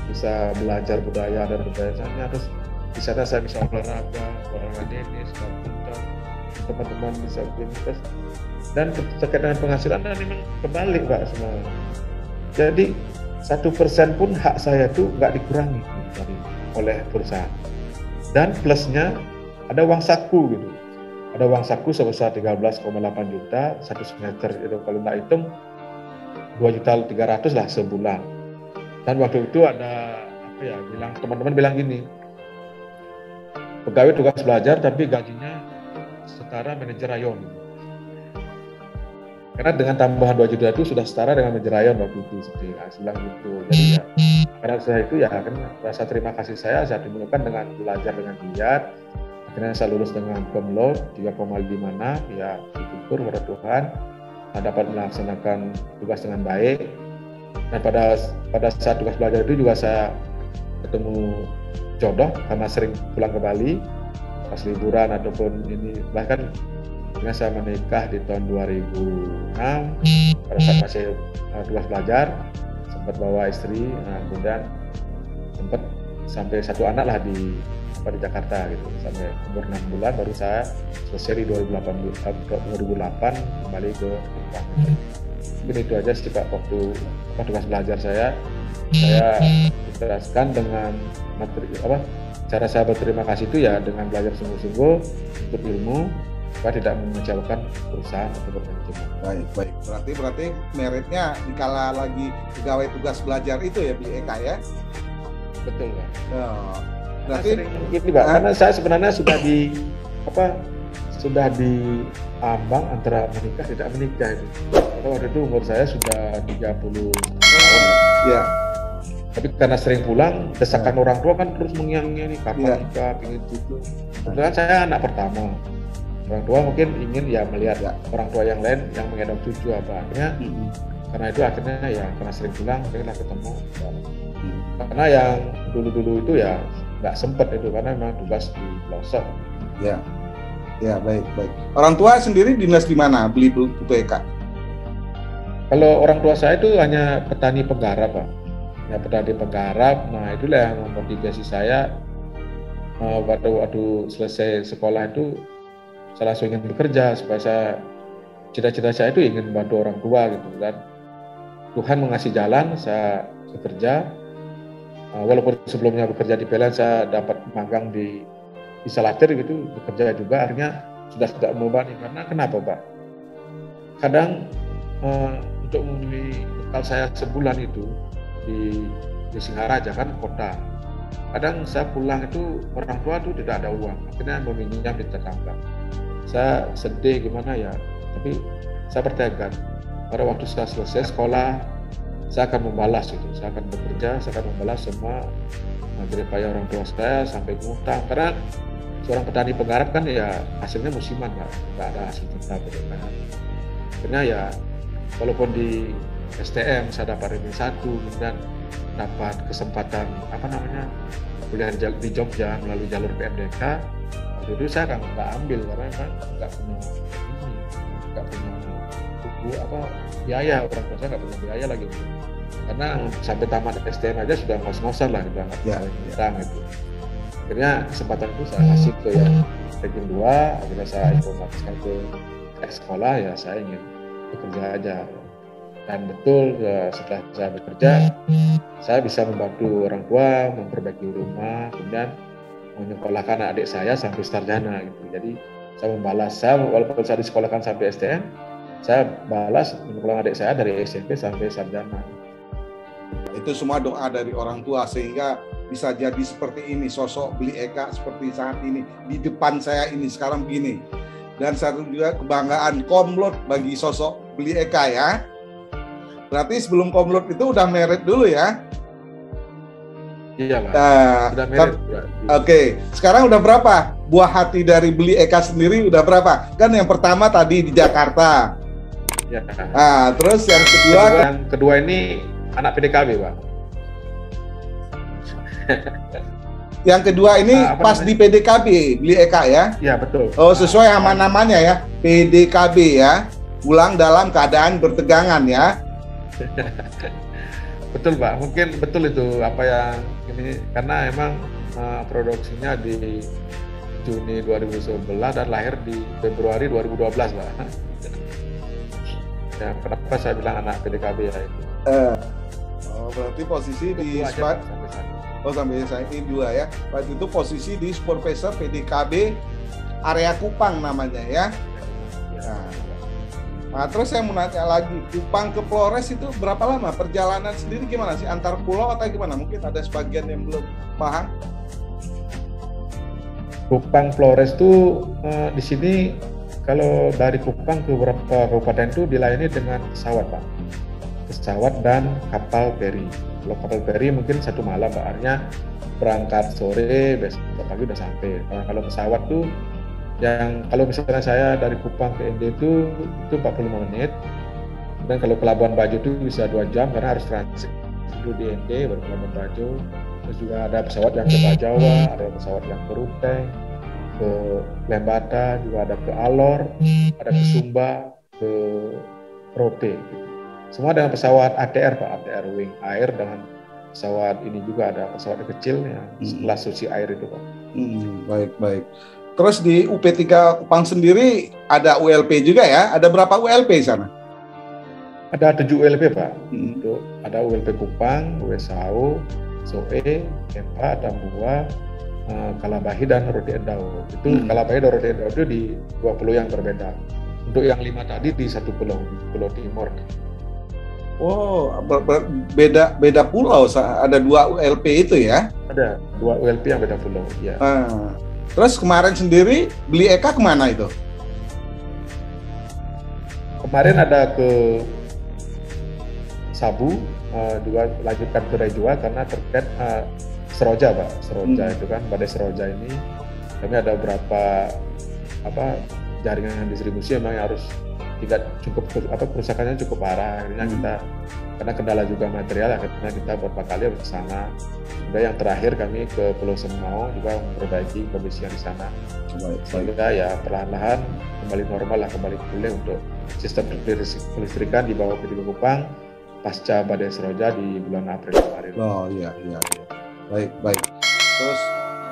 bisa belajar budaya dan budaya sana. Terus di sana saya bisa olahraga tenis, badminton, teman-teman bisa aktivitas, dan terkait dengan penghasilan dan memang kebalik Pak semua. Jadi 1% pun hak saya itu nggak dikurangi oleh perusahaan. Dan plusnya ada uang saku gitu. Ada uang saku sebesar 13,8 juta satu semester, itu kalau nggak hitung 2.300.000 lah sebulan. Dan waktu itu ada teman-teman bilang gini, pegawai tugas belajar tapi gajinya setara manajer rayon. Karena dengan tambahan 2 juta itu sudah setara dengan manajer rayon waktu itu, bilang gitu. Jadi ya karena saya itu ya kan rasa terima kasih saya dimulakan dengan belajar dengan giat. Akhirnya saya lulus dengan Pemlo 3,56, ya syukur kepada Tuhan, dapat melaksanakan tugas dengan baik. Dan pada saat tugas belajar itu juga saya ketemu jodoh karena sering pulang ke Bali pas liburan ataupun ini, bahkan akhirnya saya menikah di tahun 2006 pada saat masih tugas belajar, sempat bawa istri, kemudian sempat sampai 1 anak lah di Jakarta gitu, sampai umur 6 bulan baru saya selesai di 2008 kembali ke Jepang. Mungkin itu aja sih Pak, waktu tugas belajar saya jelaskan dengan cara saya berterima kasih itu ya dengan belajar sungguh-sungguh untuk ilmu supaya tidak mengecewakan perusahaan atau manajemen. Baik. Berarti meritnya dikala lagi pegawai tugas belajar itu ya Bi Eka ya? Betul Pak. Berarti ini Pak, karena saya sebenarnya sudah di ambang antara menikah tidak menikah itu. Karena waktu itu umur saya sudah 30 tahun. Ya. Tapi karena sering pulang, desakan orang tua kan terus mengiang-ngiang nih, kapan nikah, ingin cucu. Kebetulan saya anak pertama. Orang tua mungkin ingin ya melihat orang tua yang lain yang menggendong cucu apa. Akhirnya karena itu karena sering pulang, akhirnya ketemu. Karena yang dulu-dulu itu ya nggak sempet itu karena memang tugas di pelosok. Ya baik. Orang tua sendiri dinas di mana beli Bu Eka? Kalau orang tua saya itu hanya petani penggarap Pak. Ya petani penggarap. Nah itulah yang memotivasi saya waktu selesai sekolah itu saya langsung ingin bekerja supaya cita-cita saya itu ingin membantu orang tua gitu, dan Tuhan mengasih jalan saya bekerja. Walaupun sebelumnya bekerja di PLN, saya dapat magang di Salatir gitu, bekerja juga, akhirnya sudah tidak membebani. Karena kenapa Pak? Kadang untuk memenuhi bekal saya sebulan itu di Singaraja kan kota, kadang saya pulang itu orang tua itu tidak ada uang, akhirnya meminjam di tetangga. Saya sedih gimana ya, tapi saya bertekad pada waktu saya selesai sekolah saya akan membalas itu, saya akan bekerja, saya akan membalas semua jerih payah orang tua saya sampai ngutang. Karena seorang petani penggarap kan ya hasilnya musiman, nggak ada hasil tetap gitu kan. Akhirnya ya walaupun di STM saya dapat RB1, kemudian dapat kesempatan kuliah di Jogja melalui jalur PMDK. Waktu itu saya nggak ambil karena memang nggak punya biaya, orang tua saya nggak punya biaya lagi gitu. Karena sampai tamat STM aja sudah ngos-ngosan lah, udah nggak utang gitu. Akhirnya kesempatan itu saya kasih ke yang ranking 2, akhirnya saya informasikan ke sekolah ya saya ingin bekerja aja. Dan betul setelah saya bekerja saya bisa membantu orang tua memperbaiki rumah, kemudian menyekolahkan adik saya sampai sarjana gitu. Jadi saya membalas. Saya walaupun saya disekolahkan sampai STM, saya balas menyekolahkan adik saya dari SMP sampai sarjana. Itu semua doa dari orang tua sehingga bisa jadi seperti ini, sosok Beli Eka seperti saat ini di depan saya ini sekarang begini. Dan satu juga kebanggaan komlot bagi sosok Beli Eka ya. Berarti sebelum komlot itu udah merit dulu ya? Iya Pak. Sudah merit. Oke, sekarang udah berapa? Buah hati dari Beli Eka sendiri udah berapa? Kan yang pertama tadi di Jakarta. Ya. Nah, terus yang kedua ini anak PDKB Pak. Yang kedua ini pas namanya? Di PDKB Beli Eka ya? Iya betul. Oh sesuai sama namanya ya, PDKB ya, pulang dalam keadaan bertegangan ya. Betul Pak, mungkin betul itu apa yang ini karena emang produksinya di Juni 2011 dan lahir di Februari 2012 Pak. Ya, kenapa saya bilang anak PDKB ya itu? Oh berarti posisi di sampai saat ini 2 ya. Waktu itu posisi di Supervisor PDKB area Kupang namanya ya. Nah, terus saya mau nanya lagi, Kupang ke Flores itu berapa lama? Perjalanan sendiri gimana sih? Antar pulau atau gimana? Mungkin ada sebagian yang belum paham. Kupang Flores itu di sini kalau dari Kupang ke beberapa kabupaten itu dilayani dengan pesawat Pak. Pesawat dan kapal feri. Kalau kapal feri mungkin 1 malam Pak, artinya berangkat sore, besok pagi udah sampai. Kalau pesawat tuh yang kalau misalnya saya dari Kupang ke ND itu 45 menit. Dan kalau ke Labuan Bajo itu bisa 2 jam karena harus transit dulu di ND baru ke Labuan Bajo. Terus juga ada pesawat yang ke Bajawa, ada pesawat yang ke Ruteng, ke Lembata, juga ada ke Alor, ada ke Sumba, ke Rote. Gitu. Semua dengan pesawat ATR Pak, ATR Wing Air dengan pesawat ini juga ada pesawat kecil yang kelas Susi Air itu Pak. Baik. Terus di UP3 Kupang sendiri ada ULP juga ya? Ada berapa ULP di sana? Ada 7 ULP Pak. Itu ada ULP Kupang, USAU, SOE, Kempa, Tambua, Kalabahi dan Roti Endau. Itu Kalabahi dan Roti Endau itu di 2 pulau yang berbeda. Untuk yang 5 tadi di 1 pulau, di Pulau Timur. Oh, beda pulau, ada 2 ULP itu ya? Ada 2 ULP yang beda pulau, ya. Terus kemarin sendiri Beli Eka kemana itu? Kemarin ada ke Sabu, juga lanjutkan ke Rejua karena terkait Seroja Pak. Seroja itu kan, Badai Seroja ini kami ada beberapa jaringan distribusi memang harus tidak cukup kerusakannya cukup parah. Akhirnya kita karena kendala juga material, akhirnya kita beberapa kali ke sana. Sudah yang terakhir kami ke Pulau Semau juga memperbaiki kondisi yang di sana. Sehingga ya perlahan-lahan kembali normal lah, kembali pulih untuk sistem kelistrikan di bawah PDK Kupang pasca Badai Seroja di bulan April kemarin. Oh iya. Baik. Terus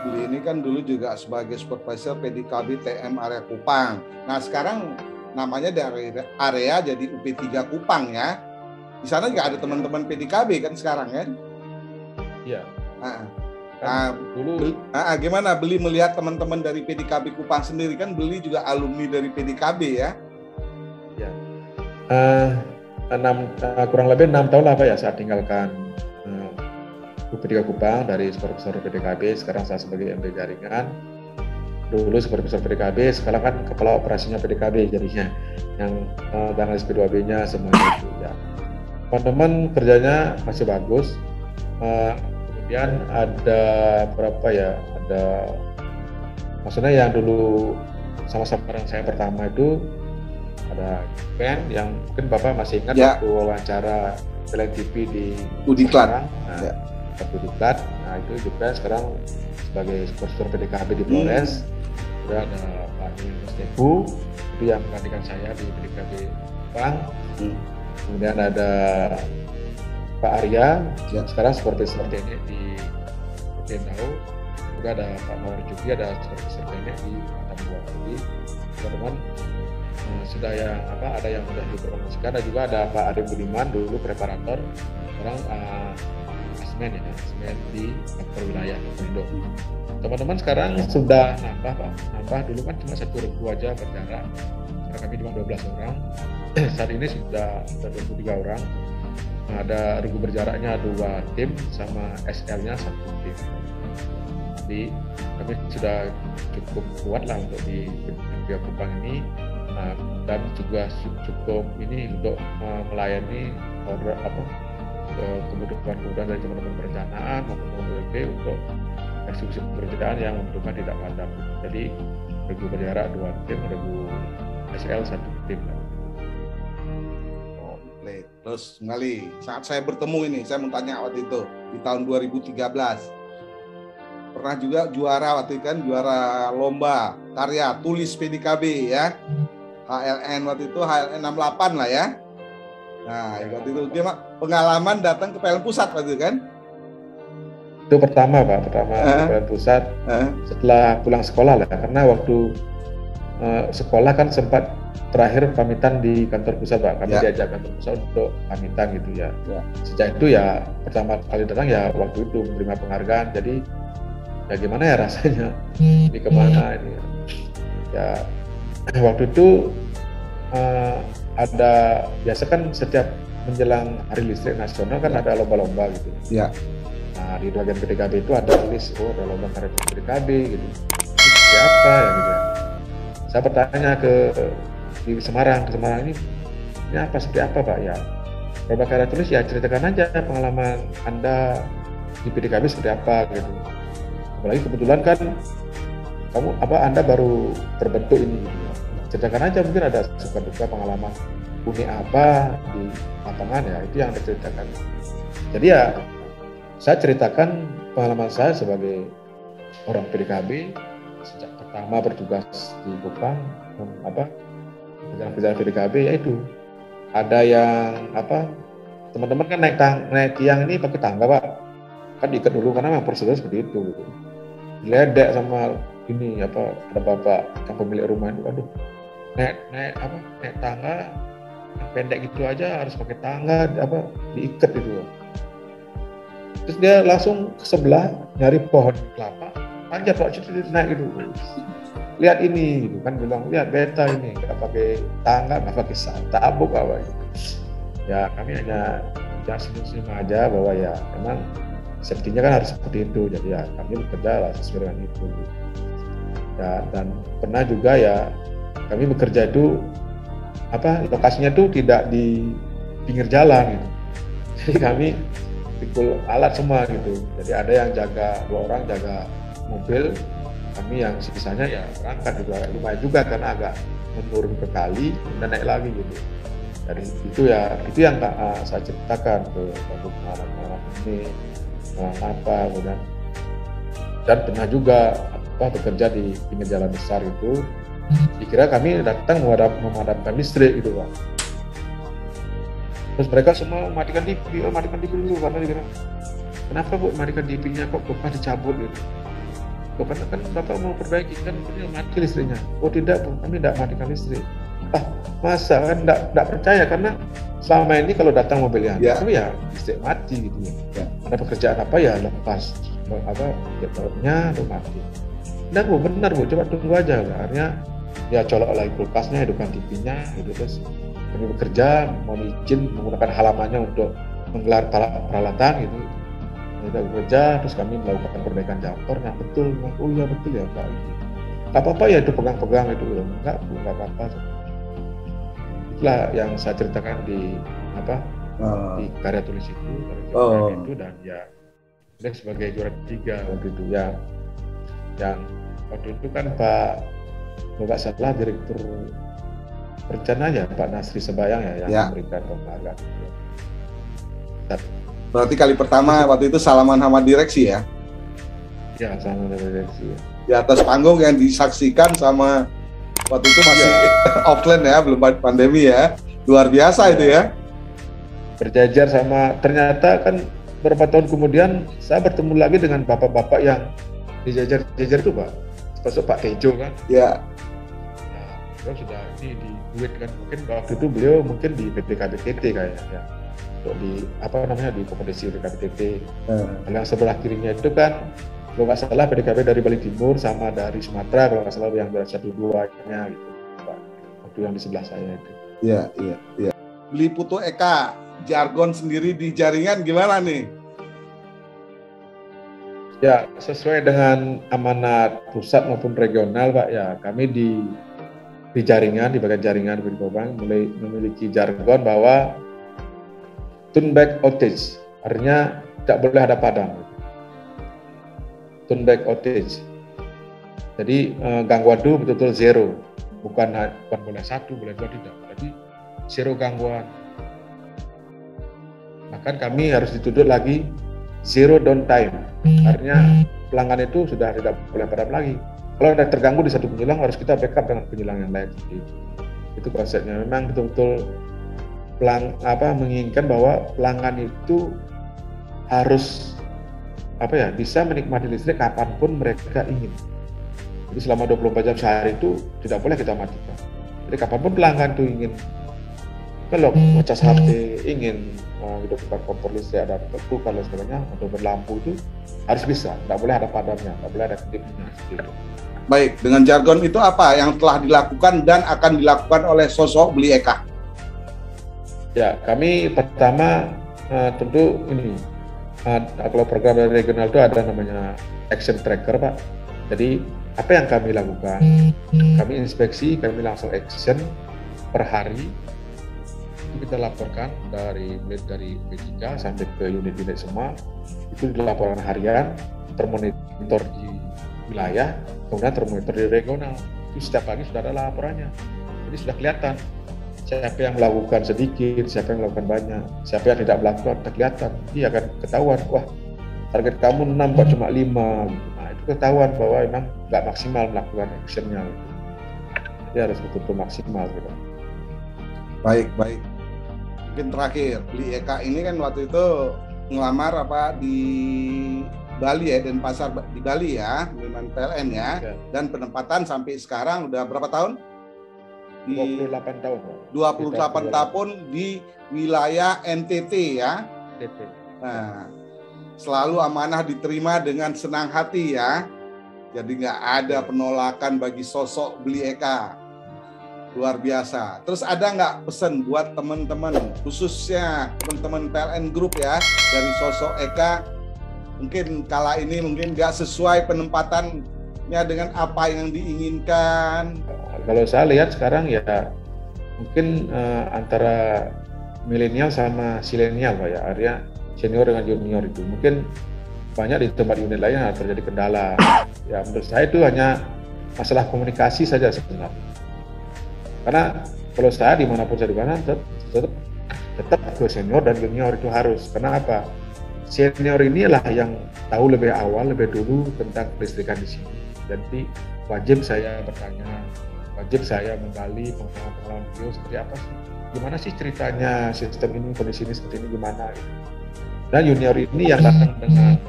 Beli ini kan dulu juga sebagai supervisor PDKB TM area Kupang. Nah sekarang namanya dari area jadi UP3 Kupang ya. Di sana juga ada teman-teman PDKB kan sekarang kan? Iya. Dulu gimana Beli melihat teman-teman dari PDKB Kupang sendiri, kan Beli juga alumni dari PDKB ya? Ya. Kurang lebih 6 tahun lah Pak ya saya tinggalkan UP3 Kupang dari supervisor PDKB. Sekarang saya sebagai MD jaringan. Dulu supervisor PDKB, sekarang kan kepala operasinya PDKB jadinya, yang dengan SP2B-nya semuanya itu ya. Teman-teman kerjanya masih bagus. Kemudian ada berapa ya? Maksudnya yang dulu sama-sama dengan saya pertama itu ada Ben yang mungkin Bapak masih ingat waktu wawancara TV di Udiklat. Udiklat. Nah itu juga sekarang sebagai supervisor PDKB di Flores. Sudah ada Pak Nino Stefu, itu yang menggantikan saya di PDKB Kupang. Kemudian ada Pak Arya, sekarang supervisor TNI di Endau. Juga ada Pak Marjuki, ada supervisor TNI di Tambua. Jadi teman-teman sudah yang ada yang sudah dipromosikan. Dan juga ada Pak Ade Budiman, dulu preparator, sekarang semen ya, semen di kantor wilayah Perindo. Teman-teman sekarang sudah nambah dulu kan cuma 1 regu aja berjarak. Sekarang kami cuma 12 orang. Saat ini sudah 23 orang. Ada regu berjaraknya 2 tim sama SL-nya 1 tim. Jadi kami sudah cukup kuat lah untuk di Bedia Kupang ini, dan juga cukup ini untuk melayani kebutuhan dari teman-teman perencanaan maupun WP untuk eksekusi pekerjaan yang membutuhkan tidak padam. Jadi regu berjarak 2 tim, regu SL 1 tim. Terus kembali saat saya bertemu ini, saya mau tanya waktu itu di tahun 2013 pernah juga juara waktu itu kan, juara lomba karya tulis PDKB ya, HLN waktu itu HLN 68 lah ya. Nah waktu itu dia pengalaman datang ke PLN Pusat waktu itu kan. Itu pertama Pak, ke PLN Pusat setelah pulang sekolah lah, karena waktu sekolah kan sempat terakhir pamitan di kantor pusat Pak, kami diajak kantor pusat untuk pamitan gitu ya. Sejak itu ya pertama kali datang ya waktu itu menerima penghargaan, jadi ya gimana ya rasanya, ini kemana ini ya. Waktu itu ada, biasa kan setiap menjelang hari listrik nasional kan ada lomba-lomba gitu ya. Nah di bagian PDKB itu ada list, ada lomba karya PDKB gitu, siapa ya gitu ya. Saya bertanya di Semarang ini apa, seperti apa Pak ya, lomba karya tulis ya, ceritakan aja pengalaman Anda di PDKB seperti apa gitu. Apalagi kebetulan kan Anda baru terbentuk ini gitu. Ceritakan aja, mungkin ada suka duka pengalaman unik apa di lapangan ya, itu yang diceritakan. Jadi ya saya ceritakan pengalaman saya sebagai orang PDKB sejak pertama bertugas di Kupang, kerjaan PDKB, yaitu ada yang teman-teman kan naik tiang ini pakai tangga Pak, kan diikat dulu karena memang prosedur seperti itu gitu. Diledek sama ini ada bapak yang pemilik rumah itu, aduh naik tangga pendek gitu aja harus pakai tangga diikat gitu. Terus dia langsung ke sebelah nyari pohon kelapa, panjat Pak, naik gitu. Lihat ini gitu kan, bilang lihat beta ini nggak pakai tangga, nggak pakai sabuk apa gitu. Ya kami hanya senyum-senyum aja bahwa ya memang safety-nya kan harus seperti itu, jadi ya kami bekerja lah sesuai dengan itu. Ya, dan pernah juga ya kami bekerja itu lokasinya tuh tidak di pinggir jalan gitu. Jadi kami pikul alat semua gitu. Jadi ada yang jaga, 2 orang jaga mobil, kami yang sisanya ya berangkat juga, lumayan juga karena agak menurun ke kali dan naik lagi gitu. Dari itu yang saya ceritakan ke pengalaman ini kemudian, dan pernah juga bekerja di pinggir jalan besar itu, dikira kami datang memadamkan listrik gitu Pak. Terus mereka semua matikan TV dulu karena dikira kenapa Bu matikan TV-nya kok dicabut gitu. Karena kan Bapak mau perbaiki kan mati listriknya. Oh tidak Bu, kami tidak matikan listrik. Masa kan tidak percaya, karena selama ini kalau datang mobilnya kami ya listrik mati gitu ya. Ada pekerjaan apa ya lepas jadwalnya mati. Benar Bu, coba tunggu aja. Akhirnya ya colok lagi kulkasnya, hidupkan TV-nya gitu. Terus kami bekerja, mau izin menggunakan halamannya untuk menggelar peralatan gitu. Kita bekerja, terus kami melakukan perbaikan jumper. Nah betul, oh iya betul ya Pak. Nggak apa-apa ya itu pegang-pegang itu, enggak Bu, nggak apa-apa. Itulah yang saya ceritakan di di karya tulis itu, itu, dan ya dia sebagai juara 3 waktu itu ya. Yang waktu itu kan Bapak salah Direktur Perencanaan Pak Nasri Sebayang yang memberikan penghargaan. Berarti kali pertama waktu itu salaman sama direksi ya? Ya, salaman direksi. Di atas panggung yang disaksikan sama, waktu itu masih offline ya, belum pandemi ya. Luar biasa itu ya. Berjajar sama, ternyata kan beberapa tahun kemudian saya bertemu lagi dengan bapak-bapak yang dijajar-jajar itu Pak. Termasuk Pak Tejo kan. Ya. Nah, beliau sudah di duit kan, mungkin waktu itu beliau mungkin di PPKB TT kayaknya ya. untuk di di kompetisi DKPTT. Kalau yang sebelah kirinya itu kan kalau nggak salah PDKP dari Bali Timur sama dari Sumatera kalau nggak salah yang dari 1-2-nya gitu Pak. Waktu yang di sebelah saya itu. Iya. Beli Putu Eka, jargon sendiri di jaringan gimana nih? Ya, sesuai dengan amanat pusat maupun regional Pak, ya kami di jaringan, di bagian jaringan Budi Kobang mulai memiliki jargon bahwa turn back outage, artinya tidak boleh ada padam. Turn back outage. Jadi gangguan itu betul-betul zero, bukan boleh 1, boleh 2 tidak. Jadi zero gangguan. Bahkan kami harus dituntut lagi zero downtime, artinya pelanggan itu sudah tidak boleh padam lagi. Kalau ada terganggu di satu penyelang harus kita backup dengan penyelang yang lain. Itu konsepnya. Memang betul-betul menginginkan bahwa pelanggan itu harus bisa menikmati listrik kapanpun mereka ingin. Jadi selama 24 jam sehari itu tidak boleh kita matikan. Jadi kapanpun pelanggan itu ingin kalau ngecas HP, ingin hidupkan kompor listrik, ada kulkas dan sebagainya, atau berlampu itu harus bisa. Tidak boleh ada padamnya, tidak boleh ada kedipnya. Baik, dengan jargon itu apa yang telah dilakukan dan akan dilakukan oleh sosok Beli Eka? Ya, kami pertama tentu ini kalau program dari regional itu ada namanya action tracker Pak. Jadi apa yang kami lakukan? Kami inspeksi, kami langsung action per hari. Itu kita laporkan dari P3 sampai ke unit-unit semua. Itu dilaporkan harian, termonitor di wilayah, kemudian termonitor di regional. Itu setiap pagi sudah ada laporannya. Jadi sudah kelihatan siapa yang melakukan sedikit, siapa yang melakukan banyak, siapa yang tidak melakukan, kelihatan. Dia akan ketahuan, wah target kamu 6 kok cuma 5. Nah itu ketahuan bahwa memang nggak maksimal melakukan actionnya. Jadi harus betul-betul maksimal. Gitu. Baik. Mungkin terakhir, Beli Eka ini kan waktu itu ngelamar di Bali ya, Denpasar di Bali ya, dengan PLN ya. Dan penempatan sampai sekarang udah berapa tahun? 28 tahun. 28 tahun di wilayah NTT ya. NTT. Nah, selalu amanah diterima dengan senang hati ya. Jadi nggak ada penolakan bagi sosok Beli Eka. Luar biasa. Terus ada nggak pesan buat teman-teman, khususnya teman-teman PLN Group ya, dari sosok Eka? Mungkin kala ini mungkin nggak sesuai penempatannya dengan apa yang diinginkan. Kalau saya lihat sekarang ya mungkin antara milenial sama silenial Pak ya, artinya senior dengan junior itu mungkin banyak di tempat unit lain terjadi kendala. Ya menurut saya itu hanya masalah komunikasi saja sebenarnya. Karena kalau saya dimanapun saya di mana tetap ke senior dan junior itu harus. Karena apa? Senior inilah yang tahu lebih awal, lebih dulu tentang kelistrikan di sini. Jadi wajib saya bertanya, wajib saya menggali pengalaman beliau seperti apa sih? Gimana sih ceritanya sistem ini, kondisi ini seperti ini gimana? Dan junior ini yang datang dengan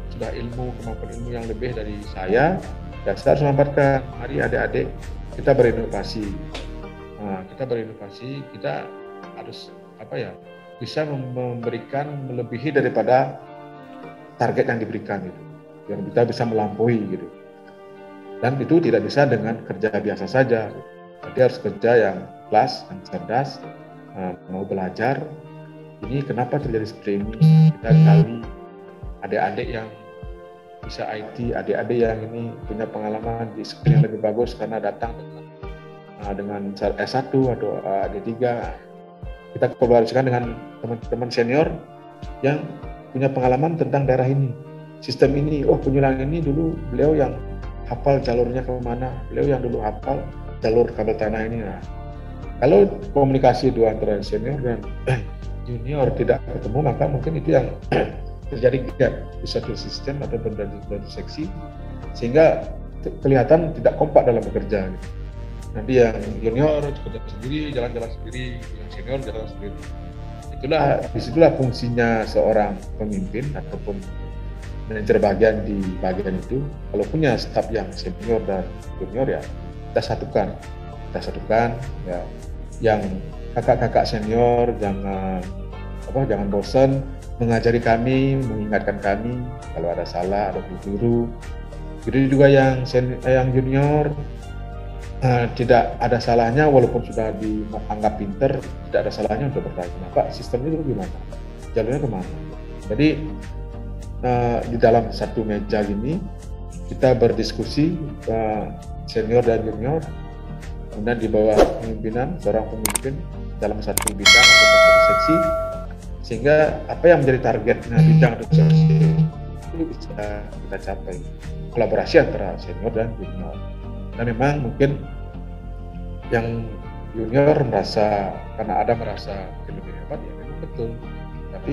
sudah kemampuan ilmu yang lebih dari saya, ya saya harus memaparkan, mari adik-adik kita berinovasi. Nah, kita berinovasi, kita harus bisa memberikan melebihi daripada target yang diberikan gitu, yang kita bisa melampaui gitu. Dan itu tidak bisa dengan kerja biasa saja. Jadi harus kerja yang ikhlas, yang cerdas, mau belajar. Ini kenapa terjadi seperti ini? Kita cari adik-adik yang bisa IT, adik-adik yang ini punya pengalaman di skill yang lebih bagus karena datang dengan S1 atau D3. Kita kolaborasikan dengan teman-teman senior yang punya pengalaman tentang daerah ini, sistem ini. Oh, penyelang ini dulu beliau yang hafal jalurnya kemana, beliau yang dulu hafal jalur kabel tanah ini. Nah, kalau komunikasi dua antara senior dan junior tidak ketemu, maka mungkin itu yang terjadi gap di satu sistem atau dari seksi, sehingga kelihatan tidak kompak dalam bekerja. Nanti yang junior kerja sendiri, jalan-jalan sendiri, yang senior jalan sendiri. Disitulah fungsinya seorang pemimpin ataupun manajer bagian di bagian itu. Kalau punya staf yang senior dan junior ya kita satukan ya. Yang kakak-kakak senior jangan jangan bosan mengajari kami, mengingatkan kami kalau ada salah, ada keliru. Begitu juga yang junior, tidak ada salahnya walaupun sudah dianggap pinter, tidak ada salahnya untuk bertanya, Pak, sistemnya itu gimana? Jalurnya kemana? Jadi di dalam satu meja gini kita berdiskusi, senior dan junior, kemudian di bawah pemimpinan seorang pemimpin dalam satu bidang atau satu seksi, sehingga apa yang menjadi targetnya bidang atau seksi itu bisa kita capai, kolaborasi antara senior dan junior. Dan memang mungkin yang junior merasa, karena ada merasa lebih hebat, ya memang betul, tapi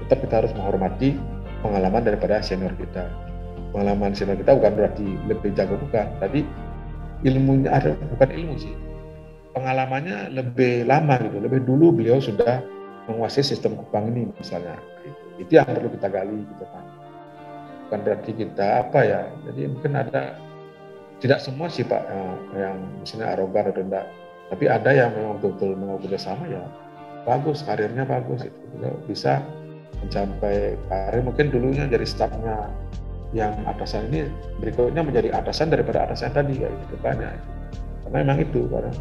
tetap kita harus menghormati pengalaman daripada senior kita. Pengalaman senior kita bukan berarti lebih jago, bukan, tapi ilmunya ada, bukan ilmu sih, pengalamannya lebih lama gitu, lebih dulu beliau sudah menguasai sistem Kupang ini misalnya. Itu yang perlu kita gali gitu kan. Bukan berarti kita jadi mungkin ada, tidak semua sih Pak yang misalnya arogan atau enggak, tapi ada yang memang betul-betul mau kerjasama, ya bagus, karirnya bagus, itu bisa mencapai karir, mungkin dulunya jadi stafnya yang atasan ini, berikutnya menjadi atasan daripada atasan tadi, ya itu banyak. Karena memang itu, karena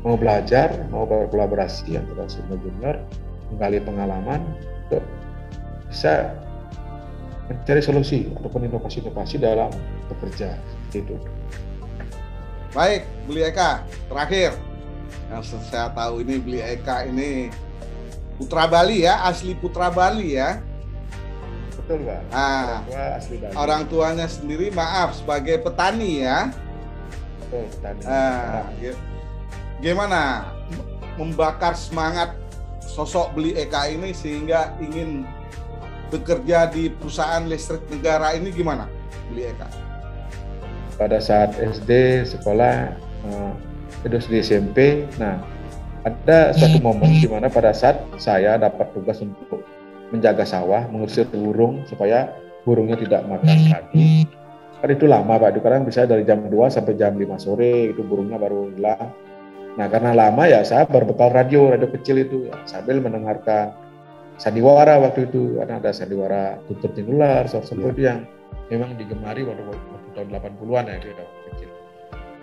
mau belajar, mau berkolaborasi antara senior junior, menggali pengalaman untuk bisa mencari solusi ataupun inovasi-inovasi dalam bekerja. Itu. Baik, Beli Eka, terakhir yang saya tahu ini Beli Eka ini putra Bali ya, asli putra Bali ya. Betul Pak. Asli Bali. Orang tuanya sendiri maaf sebagai petani ya. Betul, petani. Gimana membakar semangat sosok Beli Eka ini sehingga ingin bekerja di perusahaan listrik negara ini, gimana Beli Eka? Pada saat SD sekolah, terus di SMP, nah ada suatu momen di mana pada saat saya dapat tugas untuk menjaga sawah, mengusir burung supaya burungnya tidak makan padi. Kan itu lama Pak, itu kadang bisa dari jam 2 sampai jam 5 sore itu burungnya baru hilang. Nah karena lama ya saya berbekal radio kecil itu ya, sambil mendengarkan sandiwara waktu itu, karena ada sandiwara Tutur Tinular, seperti yang memang digemari waktu tahun 80-an ya, dia kecil.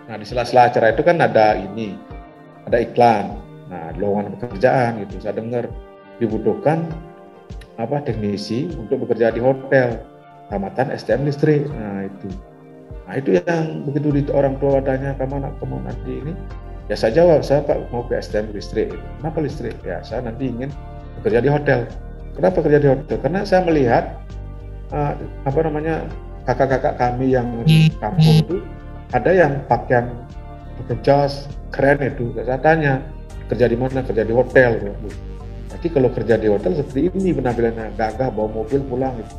Nah di sela-sela acara itu kan ada iklan, nah lowongan pekerjaan gitu, saya dengar dibutuhkan teknisi untuk bekerja di hotel tamatan STM listrik. Nah itu yang begitu orang tua tanya kamu nanti ini, ya saya jawab, saya Pak mau ke STM listrik. Kenapa listrik? Ya saya nanti ingin bekerja di hotel. Kenapa kerja di hotel? Karena saya melihat kakak-kakak kami yang di kampung itu ada yang pakaian jas keren itu. Saya tanya, kerja di mana? Kerja di hotel. Berarti kalau kerja di hotel seperti ini penampilannya, gagah, bawa mobil pulang gitu.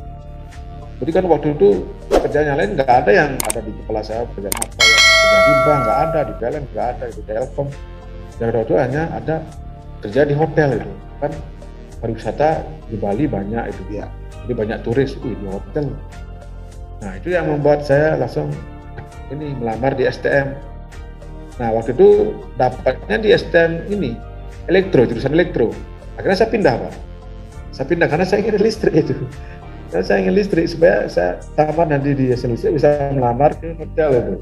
Jadi kan waktu itu kerjanya lain, nggak ada yang ada di kepala saya kerja apa ya, kerja di bank nggak ada, di PLN nggak ada, di Telkom. Yang waktu itu hanya ada kerja di hotel itu kan. Pariwisata di Bali banyak itu dia, jadi banyak turis di hotel. Nah itu yang membuat saya langsung ini melamar di STM. Nah waktu itu dapatnya di STM ini jurusan elektro. Akhirnya saya pindah Pak. Saya pindah karena saya ingin listrik itu. Karena saya ingin listrik supaya saya tamat nanti di STM listrik bisa melamar ke hotel itu.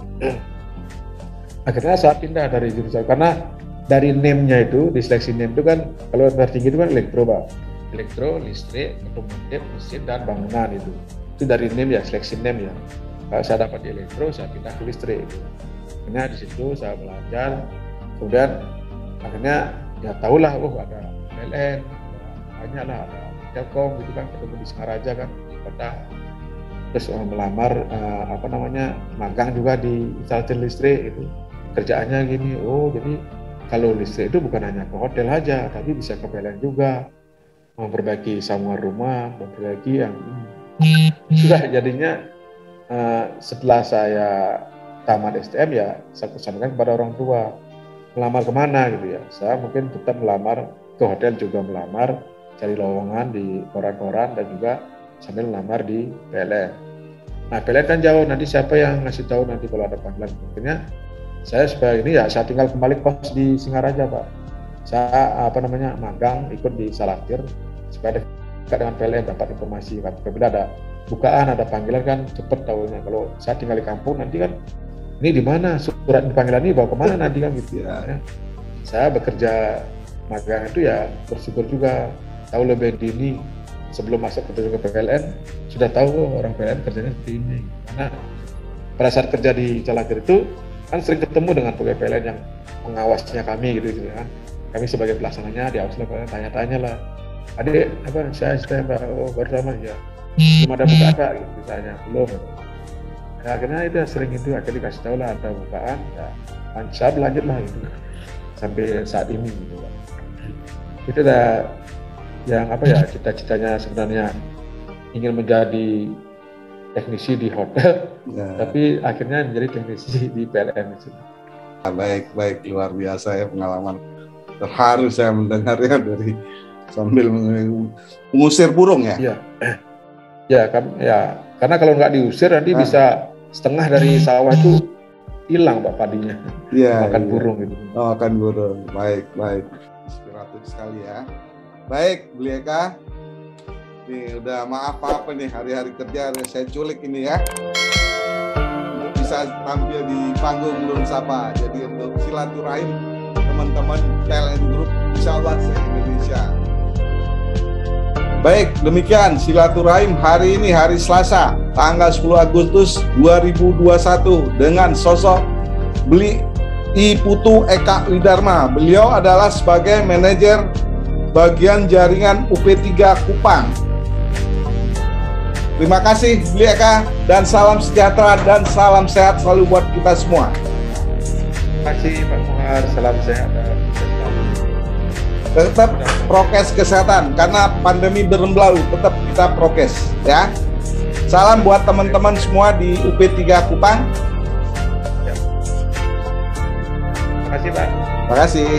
Akhirnya saya pindah dari jurusan karena dari NEM-nya itu, di seleksi NEM itu kan kalau tertinggi itu kan elektro Pak. Elektro, listrik, otomotif, mesin, dan bangunan itu. Itu dari NEM ya, seleksi NEM ya. Kalau saya dapat di elektro, saya pindah ke listrik itu. Akhirnya di situ saya belajar, kemudian akhirnya ya tahulah, ada PLN, banyak lah, ada Telkom gitu kan, ketemu di Singaraja kan, di kota. Terus melamar magang juga di instalasi listrik itu. Kerjaannya gini, jadi kalau listrik itu bukan hanya ke hotel aja, tapi bisa ke PLN juga, memperbaiki semua rumah, memperbaiki yang sudah jadinya. Setelah saya tamat STM ya saya pesankan kepada orang tua, melamar kemana gitu ya. Saya mungkin tetap melamar ke hotel, juga melamar cari lowongan di koran-koran, dan juga sambil melamar di PLN. Nah PLN kan jauh, nanti siapa yang ngasih tahu nanti kalau ada panggilan. Akhirnya saya supaya ini ya saya tinggal kembali kos di Singaraja Pak. Saya magang ikut di Salaktir supaya dekat dengan PLN dapat informasi. Apabila ada bukaan, ada panggilan kan cepat tahunya. Kalau saya tinggal di kampung nanti kan ini di mana surat panggilan ini bawa kemana nanti kan gitu ya. Saya bekerja magang itu ya bersyukur juga tahu lebih dini sebelum masuk ke PLN sudah tahu orang PLN kerjanya seperti ini. Karena pada saat kerja di Calager itu kan sering ketemu dengan pegawai PLN yang mengawasnya kami gitu kan. Kami sebagai pelaksananya diawasi oleh PLN, tanya-tanya lah. Adik apa saya Pak, oh baru lama ya. Belum ada bukaan Pak gitu misalnya, belum. Ya, akhirnya itu sering itu akhirnya dikasih tahu lah ada bukaan, ya saya berlanjut lah gitu sampai saat ini gitu kan. Itu udah yang apa ya cita-citanya sebenarnya ingin menjadi teknisi di hotel, tapi akhirnya menjadi teknisi di PLN itu. Baik, luar biasa ya pengalaman. Terharu saya mendengarnya dari sambil mengusir burung ya. Iya. Ya, karena kalau nggak diusir nanti bisa setengah dari sawah itu hilang Pak padinya. Iya. Makan burung gitu. Oh, makan burung. Baik. Inspiratif sekali ya. Baik, Bu Eka. Nih udah maaf apa nih hari-hari kerja saya culik ini ya. Untuk bisa tampil di panggung Lung Sapa. Jadi untuk silaturahim teman-teman PLN Group insyaallah se-Indonesia. Baik, demikian silaturahim hari ini hari Selasa, tanggal 10 Agustus 2021 dengan sosok I Putu Eka Widarma. Beliau adalah sebagai manajer bagian jaringan UP3 Kupang. Terima kasih Bu Eka dan salam sejahtera dan salam sehat selalu buat kita semua. Terima kasih Pak Muhar, salam sehat. Tetap prokes kesehatan karena pandemi beremblau, tetap kita prokes ya. Salam buat teman-teman semua di UP3 Kupang. Terima kasih Pak. Terima kasih.